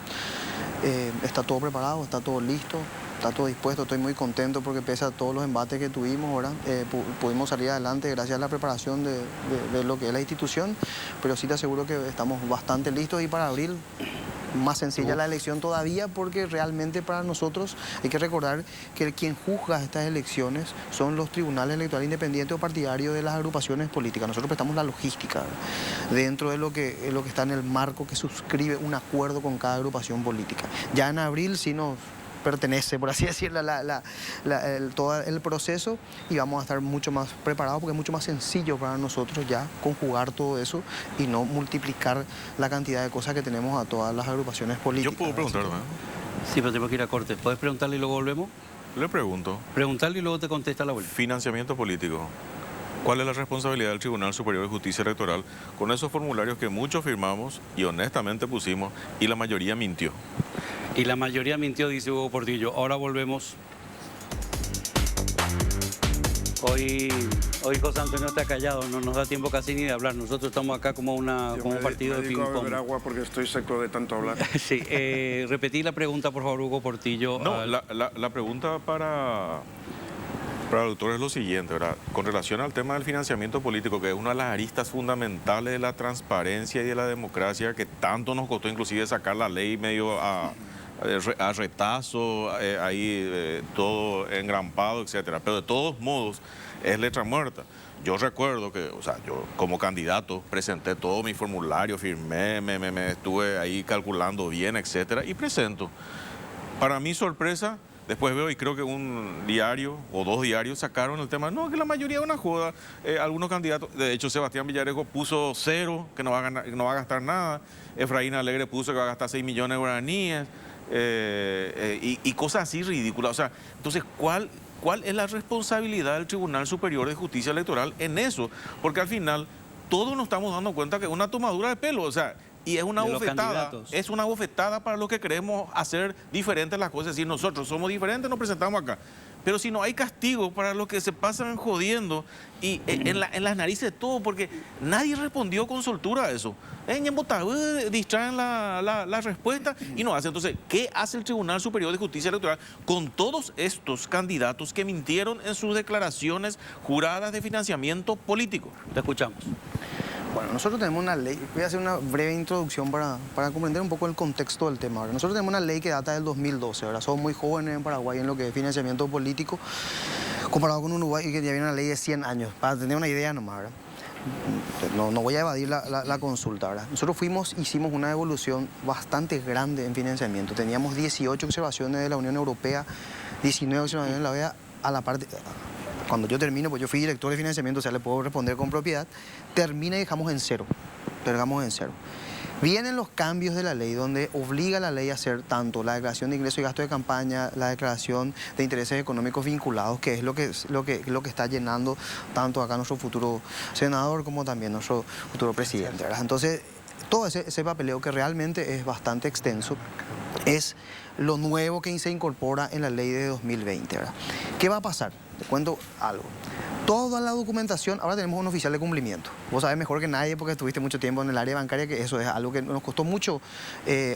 Está todo preparado, está todo listo, está todo dispuesto. Estoy muy contento porque pese a todos los embates que tuvimos, ¿verdad? Pudimos salir adelante gracias a la preparación de lo que es la institución, pero sí te aseguro que estamos bastante listos y para abril más sencilla la elección todavía, porque realmente para nosotros hay que recordar que quien juzga estas elecciones son los tribunales electorales independientes o partidarios de las agrupaciones políticas. Nosotros prestamos la logística, ¿verdad? Dentro de lo que está en el marco que suscribe un acuerdo con cada agrupación política. Ya en abril sí nos pertenece, por así decirlo, todo el proceso, y vamos a estar mucho más preparados porque es mucho más sencillo para nosotros ya conjugar todo eso y no multiplicar la cantidad de cosas que tenemos a todas las agrupaciones políticas. Yo puedo preguntarme. Sí, pero tengo que ir a corte. ¿Puedes preguntarle y luego volvemos? Le pregunto. Preguntarle y luego te contesta la vuelta. Financiamiento político. ¿Cuál es la responsabilidad del Tribunal Superior de Justicia Electoral con esos formularios que muchos firmamos y honestamente pusimos y la mayoría mintió? Y la mayoría mintió, dice Hugo Portillo. Ahora volvemos. Hoy José Antonio está callado, no nos da tiempo casi ni de hablar. Nosotros estamos acá como un partido de ping-pong. Me dedico a beber agua porque estoy seco de tanto hablar. Sí, repetí la pregunta, por favor, Hugo Portillo. No, la pregunta para el doctor es lo siguiente, ¿verdad? Con relación al tema del financiamiento político, que es una de las aristas fundamentales de la transparencia y de la democracia, que tanto nos costó inclusive sacar la ley medio a retazo, todo engrampado, etcétera. Pero de todos modos es letra muerta. Yo recuerdo que, o sea, yo como candidato presenté todo mi formulario, firmé, me estuve ahí calculando bien, etcétera, y presento. Para mi sorpresa, después veo y creo que un diario o 2 diarios sacaron el tema. No, que la mayoría es una joda. Algunos candidatos, de hecho Sebastián Villarejo puso 0, que no va a gastar nada. Efraín Alegre puso que va a gastar 6 millones de guaraníes. Y cosas así ridículas. O sea, entonces, ¿cuál es la responsabilidad del Tribunal Superior de Justicia Electoral en eso? Porque al final todos nos estamos dando cuenta que es una tomadura de pelo. O sea, y es una bofetada para los que queremos hacer diferentes las cosas. Si nosotros somos diferentes, nos presentamos acá. Pero si no hay castigo para los que se pasan jodiendo y en las narices de todo, porque nadie respondió con soltura a eso. Distraen la respuesta y no hacen. Entonces, ¿qué hace el Tribunal Superior de Justicia Electoral con todos estos candidatos que mintieron en sus declaraciones juradas de financiamiento político? Te escuchamos. Bueno, nosotros tenemos una ley, voy a hacer una breve introducción para comprender un poco el contexto del tema. ¿Verdad? Nosotros tenemos una ley que data del 2012, ¿verdad? Somos muy jóvenes en Paraguay en lo que es financiamiento político, comparado con Uruguay, que ya viene una ley de 100 años, para tener una idea nomás, ¿verdad? No voy a evadir la consulta, ¿verdad? Nosotros hicimos una evolución bastante grande en financiamiento. Teníamos 18 observaciones de la Unión Europea, 19 observaciones de la OEA, a la parte... Cuando yo termino, pues yo fui director de financiamiento, o sea, le puedo responder con propiedad, termina y dejamos en cero. Vienen los cambios de la ley donde obliga a la ley a hacer tanto la declaración de ingresos y gastos de campaña, la declaración de intereses económicos vinculados, que es lo que está llenando tanto acá nuestro futuro senador como también nuestro futuro presidente, ¿verdad? Entonces, todo ese papeleo que realmente es bastante extenso es lo nuevo que se incorpora en la ley de 2020, ¿verdad? ¿Qué va a pasar? Te cuento algo. Toda la documentación, ahora tenemos un oficial de cumplimiento. Vos sabés mejor que nadie porque estuviste mucho tiempo en el área bancaria que eso es algo que nos costó mucho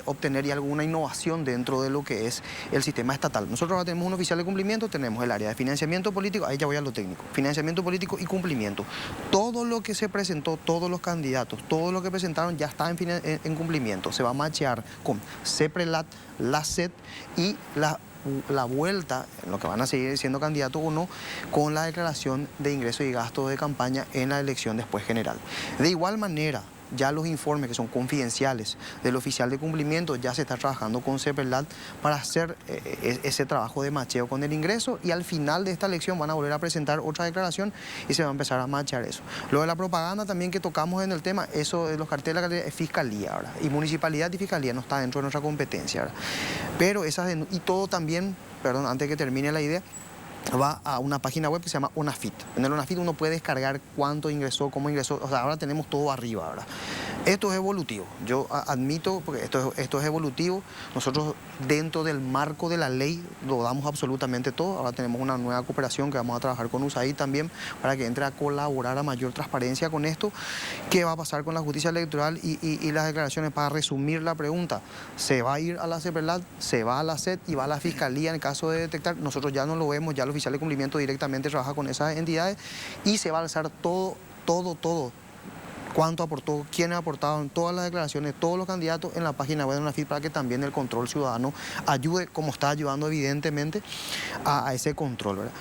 obtener y alguna innovación dentro de lo que es el sistema estatal. Nosotros ahora tenemos un oficial de cumplimiento, tenemos el área de financiamiento político, ahí ya voy a lo técnico, financiamiento político y cumplimiento. Todo lo que se presentó, todos los candidatos, todo lo que presentaron ya está en cumplimiento. Se va a machear con CEPRELAT, la SED y la vuelta, en lo que van a seguir siendo candidatos o no, con la declaración de ingresos y gastos de campaña en la elección después general. De igual manera, ya los informes que son confidenciales del oficial de cumplimiento ya se está trabajando con CEPRELAT para hacer ese trabajo de macheo con el ingreso y al final de esta elección van a volver a presentar otra declaración y se va a empezar a machear eso. Lo de la propaganda también que tocamos en el tema, eso de los carteles es fiscalía, ¿verdad? Y municipalidad y fiscalía no está dentro de nuestra competencia, ¿verdad? Pero y todo también, perdón, antes que termine la idea, va a una página web que se llama ONAFIT. En el ONAFIT uno puede descargar cuánto ingresó, cómo ingresó, o sea, ahora tenemos todo arriba, ¿verdad? Esto es evolutivo, yo admito, porque esto es evolutivo, nosotros dentro del marco de la ley lo damos absolutamente todo, ahora tenemos una nueva cooperación que vamos a trabajar con USAID también para que entre a colaborar a mayor transparencia con esto. ¿Qué va a pasar con la justicia electoral y las declaraciones? Para resumir la pregunta, se va a ir a la CEPRELAT, se va a la SED y va a la Fiscalía en el caso de detectar, nosotros ya no lo vemos, ya el oficial de cumplimiento directamente trabaja con esas entidades y se va a alzar todo, cuánto aportó, quiénes aportaron, todas las declaraciones, todos los candidatos en la página web de UNAFIT para que también el control ciudadano ayude, como está ayudando evidentemente, a ese control, ¿verdad?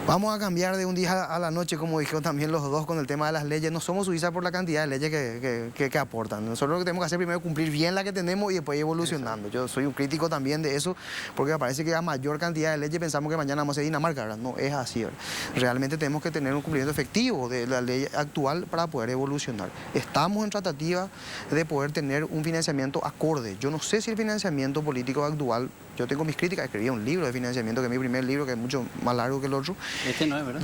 Vamos a cambiar de un día a la noche, como dijeron también los dos con el tema de las leyes. No somos Suiza por la cantidad de leyes que aportan. Nosotros lo que tenemos que hacer primero es cumplir bien la que tenemos y después ir evolucionando. Yo soy un crítico también de eso, porque me parece que a mayor cantidad de leyes pensamos que mañana vamos a ser Dinamarca, ¿verdad? No es así, ¿verdad? Realmente tenemos que tener un cumplimiento efectivo de la ley actual para poder evolucionar. Estamos en tratativa de poder tener un financiamiento acorde. Yo no sé si el financiamiento político actual, yo tengo mis críticas, escribí un libro de financiamiento, que es mi primer libro, que es mucho más largo que el otro. Este no es, ¿verdad?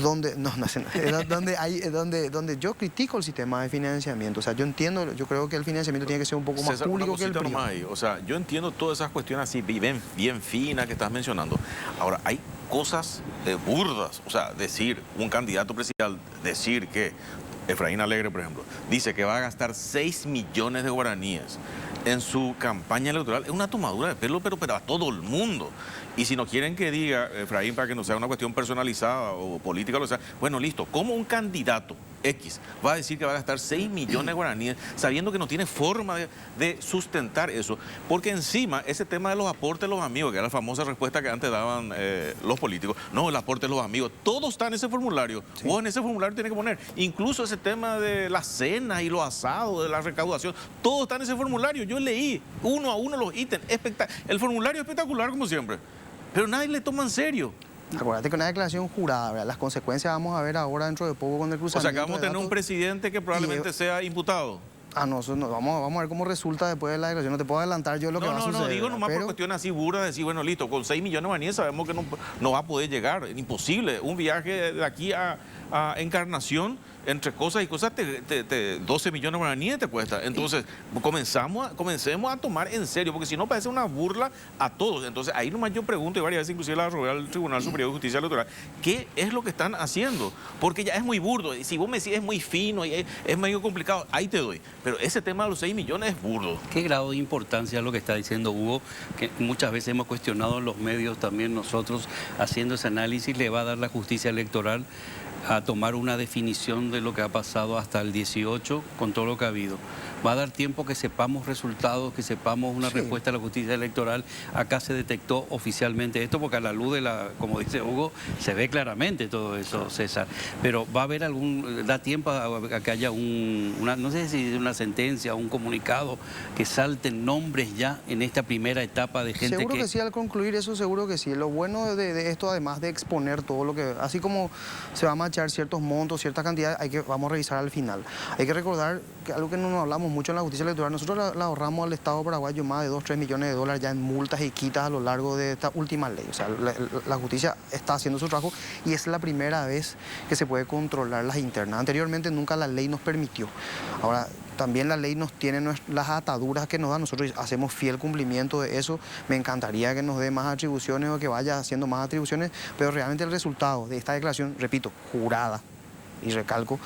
Donde yo critico el sistema de financiamiento. O sea, yo creo que el financiamiento tiene que ser un poco más César, público que el privado. Ahí. O sea, yo entiendo todas esas cuestiones así bien finas que estás mencionando. Ahora, hay cosas burdas. O sea, decir, un candidato presidencial, decir que Efraín Alegre, por ejemplo, dice que va a gastar 6 millones de guaraníes en su campaña electoral, es una tomadura de pelo, pero a todo el mundo. Y si no quieren que diga, Efraín, para que no sea una cuestión personalizada o política, lo sea, bueno, listo, ¿cómo un candidato X va a decir que va a gastar 6 millones de guaraníes sabiendo que no tiene forma de sustentar eso? Porque encima, ese tema de los aportes de los amigos, que era la famosa respuesta que antes daban los políticos, no, el aporte de los amigos, todo está en ese formulario. Sí. Vos en ese formulario tienes que poner, incluso ese tema de las cenas y los asados, de la recaudación, todo está en ese formulario. Yo leí uno a uno los ítems, el formulario es espectacular como siempre, pero nadie le toma en serio. Acuérdate que una declaración jurada, ¿verdad? Las consecuencias vamos a ver ahora dentro de poco con el cruzamiento. O sea, que vamos a tener un presidente que probablemente sea imputado. No, vamos a ver cómo resulta después de la declaración. No te puedo adelantar yo lo que va a suceder. No, digo nomás por cuestiones así burdas, decir, bueno, listo, con 6 millones de guaraníes sabemos que no va a poder llegar, es imposible. Un viaje de aquí a Encarnación, entre cosas y cosas, 12 millones de guaraníes te cuesta. Entonces, comencemos a tomar en serio, porque si no parece una burla a todos. Entonces, ahí nomás yo pregunto, y varias veces inclusive la rogué al Tribunal Superior de Justicia Electoral, ¿qué es lo que están haciendo? Porque ya es muy burdo. Y si vos me decís es muy fino y es medio complicado, ahí te doy. Pero ese tema de los 6 millones es burdo. ¿Qué grado de importancia es lo que está diciendo Hugo? Que muchas veces hemos cuestionado en los medios también nosotros haciendo ese análisis, le va a dar la justicia electoral a tomar una definición de lo que ha pasado hasta el 18 con todo lo que ha habido. Va a dar tiempo que sepamos resultados, que sepamos una respuesta a la justicia electoral. Acá se detectó oficialmente esto, porque a la luz de como dice Hugo, se ve claramente todo eso, César. Pero va a haber da tiempo a que haya no sé si una sentencia, un comunicado, que salten nombres ya en esta primera etapa de gente seguro que sí, al concluir eso, seguro que sí. Lo bueno de esto, además de exponer todo lo que, así como se va a machear ciertos montos, ciertas cantidades, vamos a revisar al final. Hay que recordar que algo que no nos hablamos mucho en la justicia electoral, nosotros le ahorramos al Estado paraguayo más de 2-3 millones de dólares ya en multas y quitas a lo largo de esta última ley. O sea, la justicia está haciendo su trabajo y es la primera vez que se puede controlar las internas. Anteriormente nunca la ley nos permitió. Ahora, también la ley nos tiene las ataduras que nos da, nosotros hacemos fiel cumplimiento de eso. Me encantaría que nos dé más atribuciones o que vaya haciendo más atribuciones, pero realmente el resultado de esta declaración, repito, jurada, y recalco,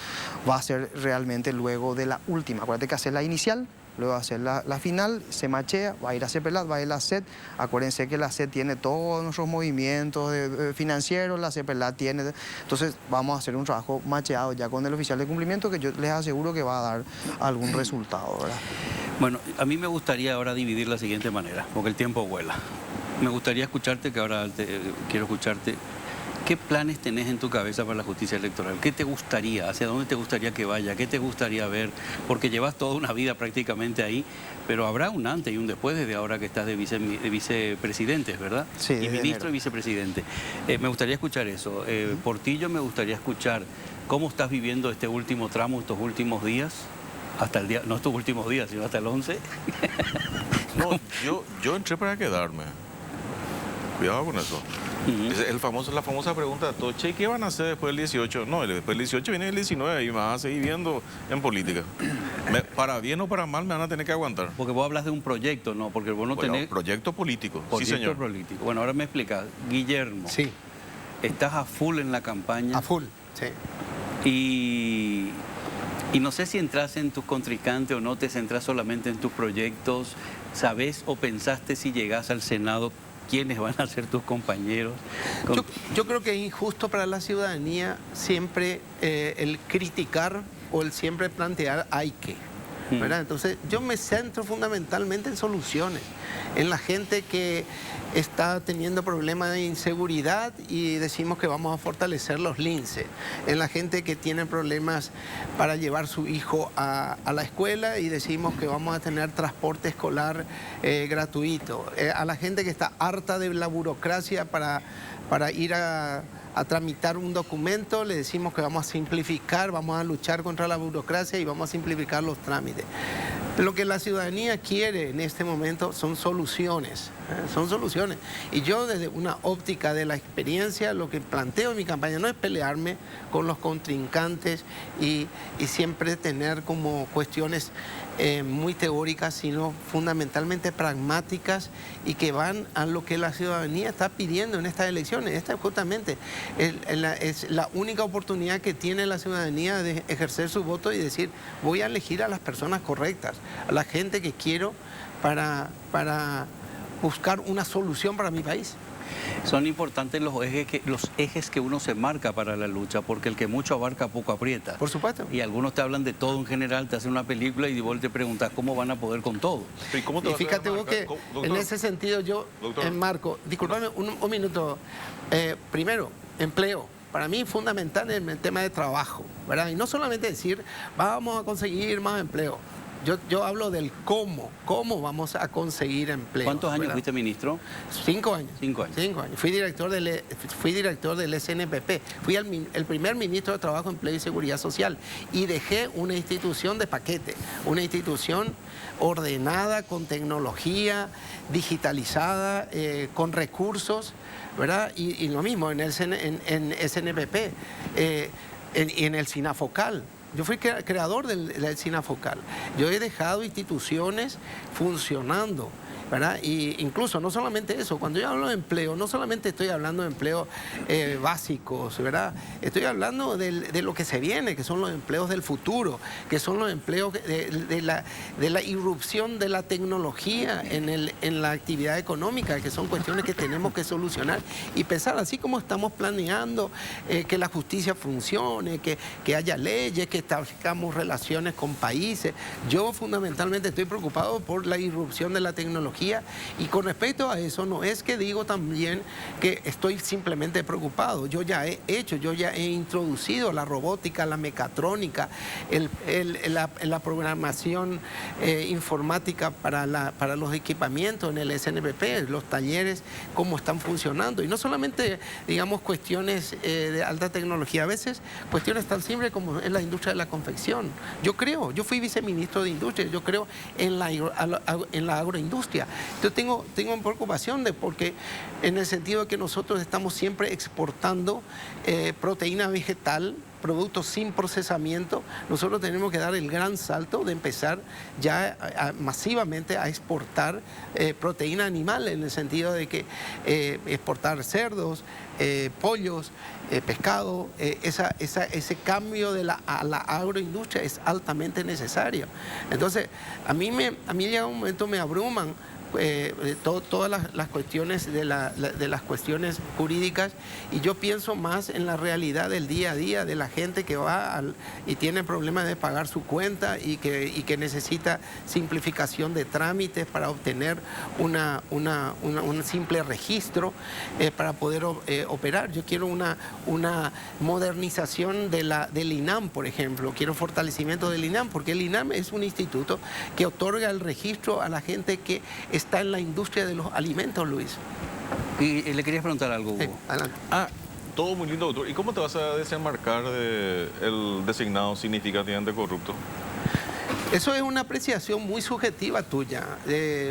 va a ser realmente luego de la última. Acuérdate que hacer la inicial, luego hacer la final, se machea, va a ir a CEPELAT, va a ir a la SED. Acuérdense que la SED tiene todos nuestros movimientos financieros, la CEPELAT tiene. Entonces vamos a hacer un trabajo macheado ya con el oficial de cumplimiento que yo les aseguro que va a dar algún resultado, ¿verdad? Bueno, a mí me gustaría ahora dividir de la siguiente manera, porque el tiempo vuela. Me gustaría escucharte, que ahora quiero escucharte. ¿Qué planes tenés en tu cabeza para la justicia electoral? ¿Qué te gustaría? ¿Hacia dónde te gustaría que vaya? ¿Qué te gustaría ver? Porque llevas toda una vida prácticamente ahí, pero habrá un antes y un después desde ahora que estás de vicepresidente, ¿verdad? Sí, y ministro y vicepresidente. Me gustaría escuchar eso. Portillo, me gustaría escuchar cómo estás viviendo este último tramo, estos últimos días, hasta el día, no estos últimos días, sino hasta el 11. No, yo entré para quedarme. Cuidado con eso. La famosa pregunta de todos, che, ¿qué van a hacer después del 18? No, después del 18 viene el 19 y me van a seguir viendo en política. Para bien o para mal me van a tener que aguantar. Porque vos hablas de un proyecto, ¿no? Porque vos no tenés... Proyecto político, Proyecto sí señor. político. Bueno, ahora me explicas, Guillermo. Sí. Estás a full en la campaña. A full, sí. Y no sé si entras en tus contrincantes o no, te centras solamente en tus proyectos. ¿Sabés o pensaste si llegás al Senado quiénes van a ser tus compañeros? Yo creo que es injusto para la ciudadanía siempre el criticar o el siempre plantear hay que, ¿verdad? Entonces yo me centro fundamentalmente en soluciones, en la gente que está teniendo problemas de inseguridad y decimos que vamos a fortalecer los linces, en la gente que tiene problemas para llevar su hijo a la escuela y decimos que vamos a tener transporte escolar gratuito, a la gente que está harta de la burocracia para ir a tramitar un documento, le decimos que vamos a simplificar, vamos a luchar contra la burocracia y vamos a simplificar los trámites. Lo que la ciudadanía quiere en este momento son soluciones, son soluciones. Y yo desde una óptica de la experiencia, lo que planteo en mi campaña no es pelearme con los contrincantes y siempre tener como cuestiones muy teóricas, sino fundamentalmente pragmáticas y que van a lo que la ciudadanía está pidiendo en estas elecciones. Esta justamente es la única oportunidad que tiene la ciudadanía de ejercer su voto y decir, voy a elegir a las personas correctas, a la gente que quiero para buscar una solución para mi país. Son importantes los ejes que uno se marca para la lucha, porque el que mucho abarca poco aprieta. Por supuesto. Y algunos te hablan de todo en general, te hacen una película y vos te preguntas cómo van a poder con todo. Y fíjate vos que en ese sentido yo enmarco, disculpame un minuto, primero, empleo. Para mí es fundamental el tema de trabajo, ¿verdad? Y no solamente decir, vamos a conseguir más empleo. Yo hablo del cómo vamos a conseguir empleo. ¿Cuántos años ¿verdad? fuiste ministro? 5 años. 5 años. 5 años. Fui director del SNPP. Fui el primer ministro de Trabajo, Empleo y Seguridad Social. Y dejé una institución de paquete, una institución ordenada, con tecnología, digitalizada, con recursos, ¿verdad? Y lo mismo en SNPP y en el SINAFOCAL. Yo fui creador del SINAFOCAL. Yo he dejado instituciones funcionando, ¿verdad? Y incluso, no solamente eso, cuando yo hablo de empleo, no solamente estoy hablando de empleos básicos, ¿verdad? Estoy hablando de lo que se viene, que son los empleos del futuro, que son los empleos de la irrupción de la tecnología en la actividad económica, que son cuestiones que tenemos que solucionar y pensar, así como estamos planeando que la justicia funcione, que haya leyes, que establezcamos relaciones con países. Yo fundamentalmente estoy preocupado por la irrupción de la tecnología tecnología. Y con respecto a eso, no es que digo también que estoy simplemente preocupado. Yo ya he hecho, yo ya he introducido la robótica, la mecatrónica, la programación informática para los equipamientos en el SNPP, los talleres, cómo están funcionando. Y no solamente, digamos, cuestiones de alta tecnología, a veces cuestiones tan simples como en la industria de la confección. Yo fui viceministro de Industria, yo creo en la agroindustria. Yo tengo preocupación porque en el sentido de que nosotros estamos siempre exportando proteína vegetal, productos sin procesamiento. Nosotros tenemos que dar el gran salto de empezar ya masivamente a exportar proteína animal, en el sentido de que exportar cerdos, pollos, pescado. Ese cambio a la agroindustria es altamente necesario. Entonces, a mí llega un momento, me abruman todas las cuestiones de las cuestiones jurídicas, y yo pienso más en la realidad del día a día de la gente que va y tiene problemas de pagar su cuenta y que necesita simplificación de trámites para obtener un simple registro para poder operar. Yo quiero una modernización del INAM, por ejemplo. Quiero fortalecimiento del INAM, porque el INAM es un instituto que otorga el registro a la gente que está en la industria de los alimentos, Luis. Y le querías preguntar algo, Hugo. Sí, adelante. Todo muy lindo, doctor. ¿Y cómo te vas a desenmarcar del designado significativamente corrupto? Eso es una apreciación muy subjetiva tuya. El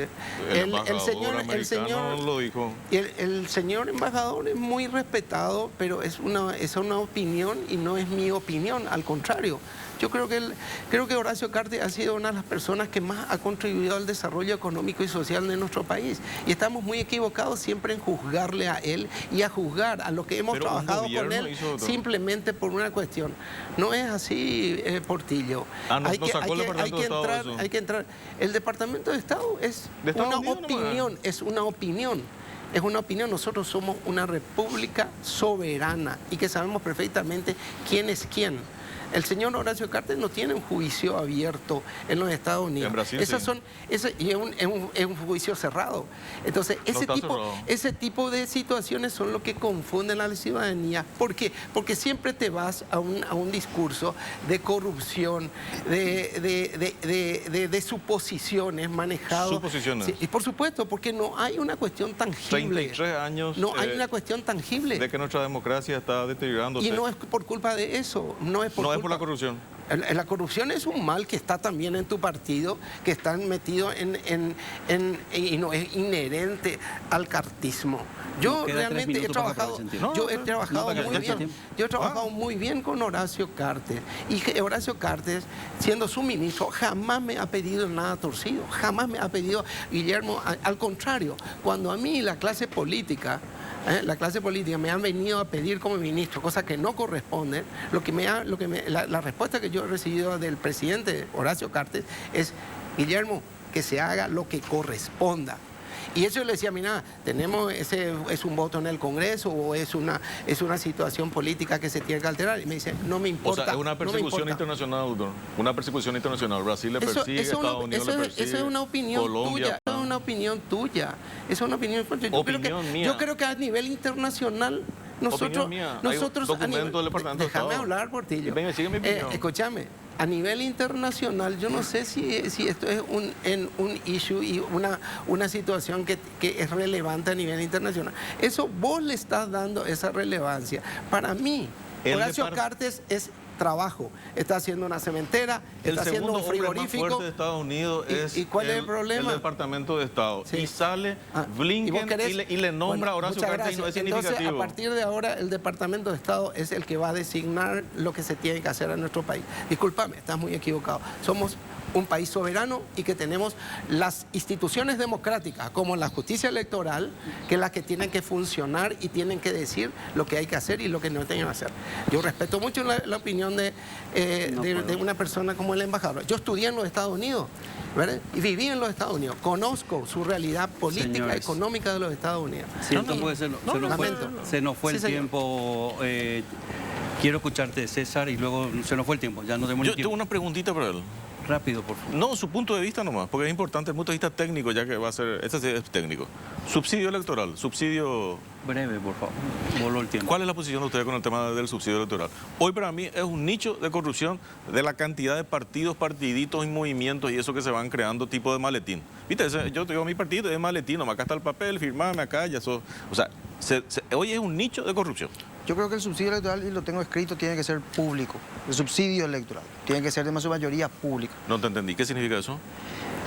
señor lo dijo. El señor embajador es muy respetado, pero es una opinión y no es mi opinión, al contrario. Yo creo que Horacio Cartes ha sido una de las personas que más ha contribuido al desarrollo económico y social de nuestro país. Y estamos muy equivocados siempre en juzgarle a él y a juzgar a lo que hemos trabajado con él simplemente por una cuestión. No es así, Portillo. Hay que entrar. El Departamento de Estado es una opinión, es una opinión. Es una opinión. Nosotros somos una república soberana y que sabemos perfectamente quién es quién. El señor Horacio Cartes no tiene un juicio abierto en los Estados Unidos. En Brasil, y es un juicio cerrado. Entonces, ese tipo de situaciones son lo que confunden a la ciudadanía. ¿Por qué? Porque siempre te vas a un discurso de corrupción, de suposiciones manejadas. Suposiciones. Sí, y por supuesto, porque no hay una cuestión tangible. 33 años. No hay una cuestión tangible. De que nuestra democracia está deteriorándose. Y no es por culpa de eso. No es por la corrupción. La corrupción es un mal que está también en tu partido, que están metidos y no es inherente al cartismo. Yo realmente he trabajado muy bien con Horacio Cartes. Y Horacio Cartes, siendo su ministro, jamás me ha pedido nada torcido. Jamás me ha pedido, Guillermo, al contrario, cuando a mí la clase política me han venido a pedir como ministro, cosa que no corresponde. La respuesta que yo he recibido del presidente Horacio Cartes es: Guillermo, que se haga lo que corresponda. Y eso le decía: mira, es un voto en el Congreso o es una situación política que se tiene que alterar. Y me dice: no me importa. O sea, es una persecución internacional, doctor. Una persecución internacional. Brasil le persigue, Estados Unidos le persigue. Eso es una opinión tuya. Eso es una opinión tuya. Eso es una opinión tuya. Yo creo que a nivel internacional nosotros déjame hablar, Portillo. Venga, sigue mi opinión. Escúchame. A nivel internacional, yo no sé si esto es un issue y una situación que es relevante a nivel internacional. Eso vos le estás dando esa relevancia. Para mí, Horacio Cartes es trabajo. Está haciendo una cementera, está haciendo un frigorífico. El segundo hombre más fuerte de Estados Unidos es ¿Y cuál es el problema? El Departamento de Estado. Sí. Y sale Blinken y le nombra a Horacio Cartes y no es significativo. Entonces, a partir de ahora, el Departamento de Estado es el que va a designar lo que se tiene que hacer en nuestro país. Discúlpame, estás muy equivocado. Somos un país soberano y que tenemos las instituciones democráticas como la justicia electoral, que es la que tienen que funcionar y tienen que decir lo que hay que hacer y lo que no tienen que hacer. Yo respeto mucho la opinión de una persona como el embajador. Yo estudié en los Estados Unidos, ¿verdad? Y viví en los Estados Unidos. Conozco su realidad política, económica de los Estados Unidos. Siento porque se nos fue el tiempo. Quiero escucharte, César, y luego se nos fue el tiempo. Ya no tenemos Yo tengo una preguntita para él. Rápido, por favor. No, su punto de vista nomás, porque es importante el punto de vista técnico, ya que va a ser, este sí es técnico. Subsidio electoral, subsidio... Breve, por favor. Voló el tiempo. ¿Cuál es la posición de ustedes con el tema del subsidio electoral? Hoy para mí es un nicho de corrupción de la cantidad de partidos, partiditos y movimientos y eso que se van creando tipo de maletín. ¿Viste? Yo tengo mi partido, es maletín, nomás acá está el papel, firmame acá, ya eso. O sea, hoy es un nicho de corrupción. Yo creo que el subsidio electoral, y lo tengo escrito, tiene que ser público. El subsidio electoral tiene que ser de su mayoría público. No te entendí. ¿Qué significa eso?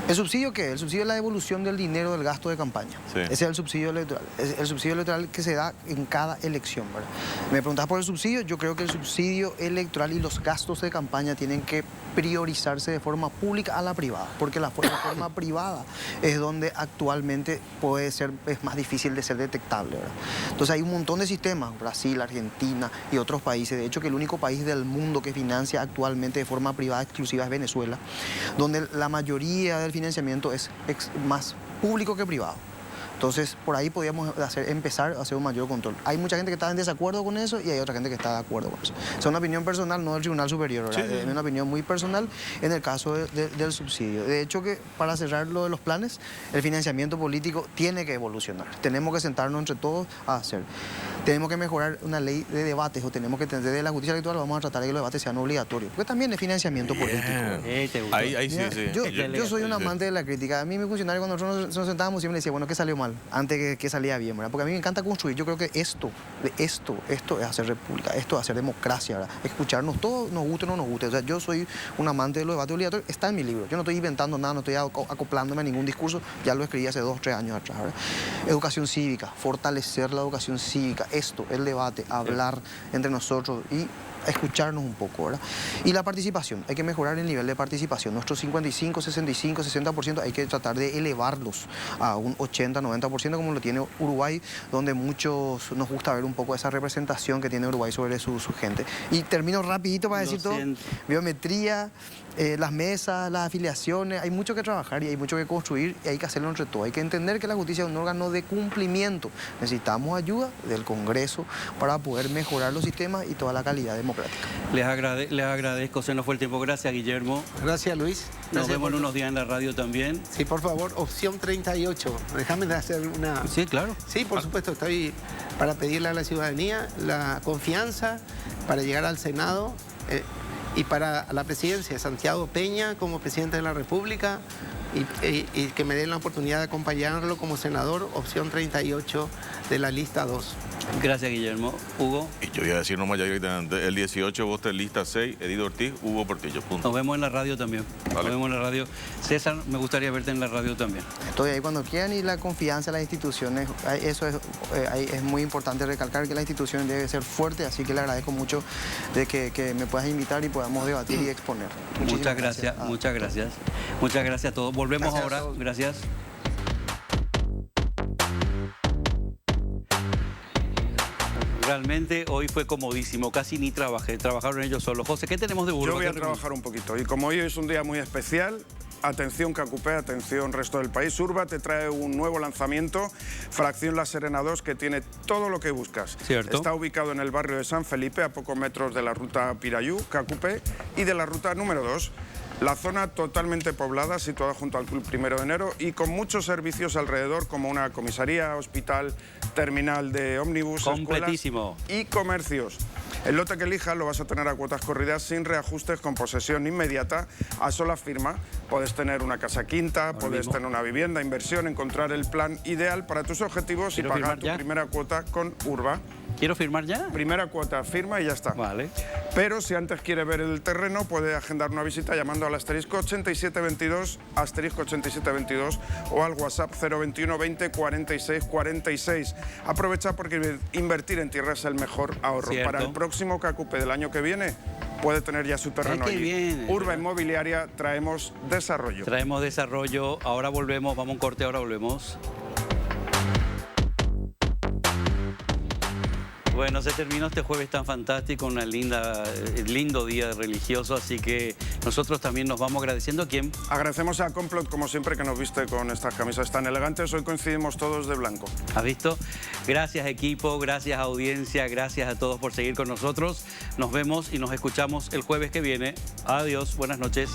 ¿El subsidio qué? El subsidio es la devolución del dinero del gasto de campaña. Sí. Ese es el subsidio electoral. Es el subsidio electoral que se da en cada elección, ¿verdad? Me preguntas por el subsidio, yo creo que el subsidio electoral y los gastos de campaña tienen que priorizarse de forma pública a la privada, porque la forma privada es donde actualmente es más difícil de ser detectable, ¿verdad? Entonces hay un montón de sistemas, Brasil, Argentina y otros países. De hecho, que el único país del mundo que financia actualmente de forma privada exclusiva es Venezuela, donde la mayoría del financiamiento es más público que privado. Entonces, por ahí podríamos empezar a hacer un mayor control. Hay mucha gente que está en desacuerdo con eso y hay otra gente que está de acuerdo con eso. Es una opinión personal, no del Tribunal Superior, ¿verdad? Sí. Es una opinión muy personal en el caso del subsidio. De hecho, que para cerrar lo de los planes, el financiamiento político tiene que evolucionar. Tenemos que sentarnos entre todos a hacer. Tenemos que mejorar una ley de debates, o tenemos que, desde la justicia electoral, vamos a tratar de que los debates sean obligatorios, porque también es financiamiento político. ¿Te gustó? Ahí sí, Mira, sí. yo soy un amante de la crítica. A mí mi funcionario, cuando nosotros nos sentábamos, siempre decía, bueno, ¿qué salió mal? Antes que salía bien, ¿verdad? Porque a mí me encanta construir. Yo creo que esto es hacer república, esto es hacer democracia, ¿verdad? Escucharnos todos, nos guste o no nos guste. O sea, yo soy un amante de los debates obligatorios, está en mi libro. Yo no estoy inventando nada, no estoy acoplándome a ningún discurso, ya lo escribí hace 2 o 3 años atrás, ¿verdad? Educación cívica, fortalecer la educación cívica, el debate, hablar entre nosotros y escucharnos un poco, ¿verdad? Y la participación, hay que mejorar el nivel de participación. Nuestros 55, 65, 60% hay que tratar de elevarlos a un 80, 90% como lo tiene Uruguay, donde muchos nos gusta ver un poco esa representación que tiene Uruguay sobre su gente. Y termino rapidito para decir todo. Biometría, las mesas, las afiliaciones, hay mucho que trabajar y hay mucho que construir y hay que hacerlo entre todos. Hay que entender que la justicia es un órgano de cumplimiento. Necesitamos ayuda del Congreso para poder mejorar los sistemas y toda la calidad democrática. Les agradezco, se nos fue el tiempo. Gracias, Guillermo. Gracias, Luis. Nos Gracias vemos en por- unos días en la radio también. Sí, por favor, opción 38. Déjame de hacer una... Sí, claro. Sí, por supuesto, estoy para pedirle a la ciudadanía la confianza para llegar al Senado y para la presidencia, Santiago Peña como presidente de la República y que me den la oportunidad de acompañarlo como senador, opción 38 de la lista 2. Gracias, Guillermo. Hugo, Y yo voy a decir nomás ya directamente, el 18 vos tenés lista 6, Edith Ortiz, Hugo Portillo, punto. nos vemos en la radio también. Nos Vale. vemos en la radio. César, me gustaría verte en la radio también. Estoy ahí cuando quieran y la confianza en las instituciones, eso es muy importante recalcar que la institución debe ser fuerte, así que le agradezco mucho de que me puedas invitar y podamos debatir y exponer. Muchas Muchísimas gracias, Ah. muchas gracias. Muchas gracias a todos. Volvemos Gracias a ahora. todos. Gracias. Realmente hoy fue comodísimo, casi ni trabajé, trabajaron ellos solos. José, ¿qué tenemos de Burgos? Yo voy a ¿Qué trabajar un poquito. Y como hoy es un día muy especial, atención Cacupé, atención resto del país, Urba te trae un nuevo lanzamiento, Fracción La Serena 2, que tiene todo lo que buscas. Cierto. Está ubicado en el barrio de San Felipe, a pocos metros de la ruta Pirayú, Cacupé, y de la ruta número 2. La zona totalmente poblada, situada junto al Club 1 de Enero y con muchos servicios alrededor, como una comisaría, hospital, terminal de ómnibus, Completísimo. escuelas y comercios. El lote que elijas lo vas a tener a cuotas corridas sin reajustes, con posesión inmediata a sola firma. Puedes tener una casa quinta, puedes mismo. tener una vivienda, inversión, encontrar el plan ideal para tus objetivos y ¿Quiero pagar firmar tu ya? primera cuota con Urba. ¿Quiero firmar ya? Primera cuota, firma y ya está. Vale. Pero si antes quiere ver el terreno, puede agendar una visita llamando al asterisco 8722, asterisco 8722 o al WhatsApp 021 20 46 46. Aprovecha porque invertir en tierra es el mejor ahorro. Cierto. Para el próximo Cacupe del año que viene, puede tener ya su terreno qué allí. bien. Urba Inmobiliaria, traemos desarrollo. Traemos desarrollo. Ahora volvemos. Vamos a un corte, ahora volvemos. Bueno, se terminó este jueves tan fantástico, lindo día religioso, así que nosotros también nos vamos agradeciendo a quién. Agradecemos a Complot, como siempre, que nos viste con estas camisas tan elegantes. Hoy coincidimos todos de blanco. ¿Has visto? Gracias equipo, gracias audiencia, gracias a todos por seguir con nosotros. Nos vemos y nos escuchamos el jueves que viene. Adiós, buenas noches.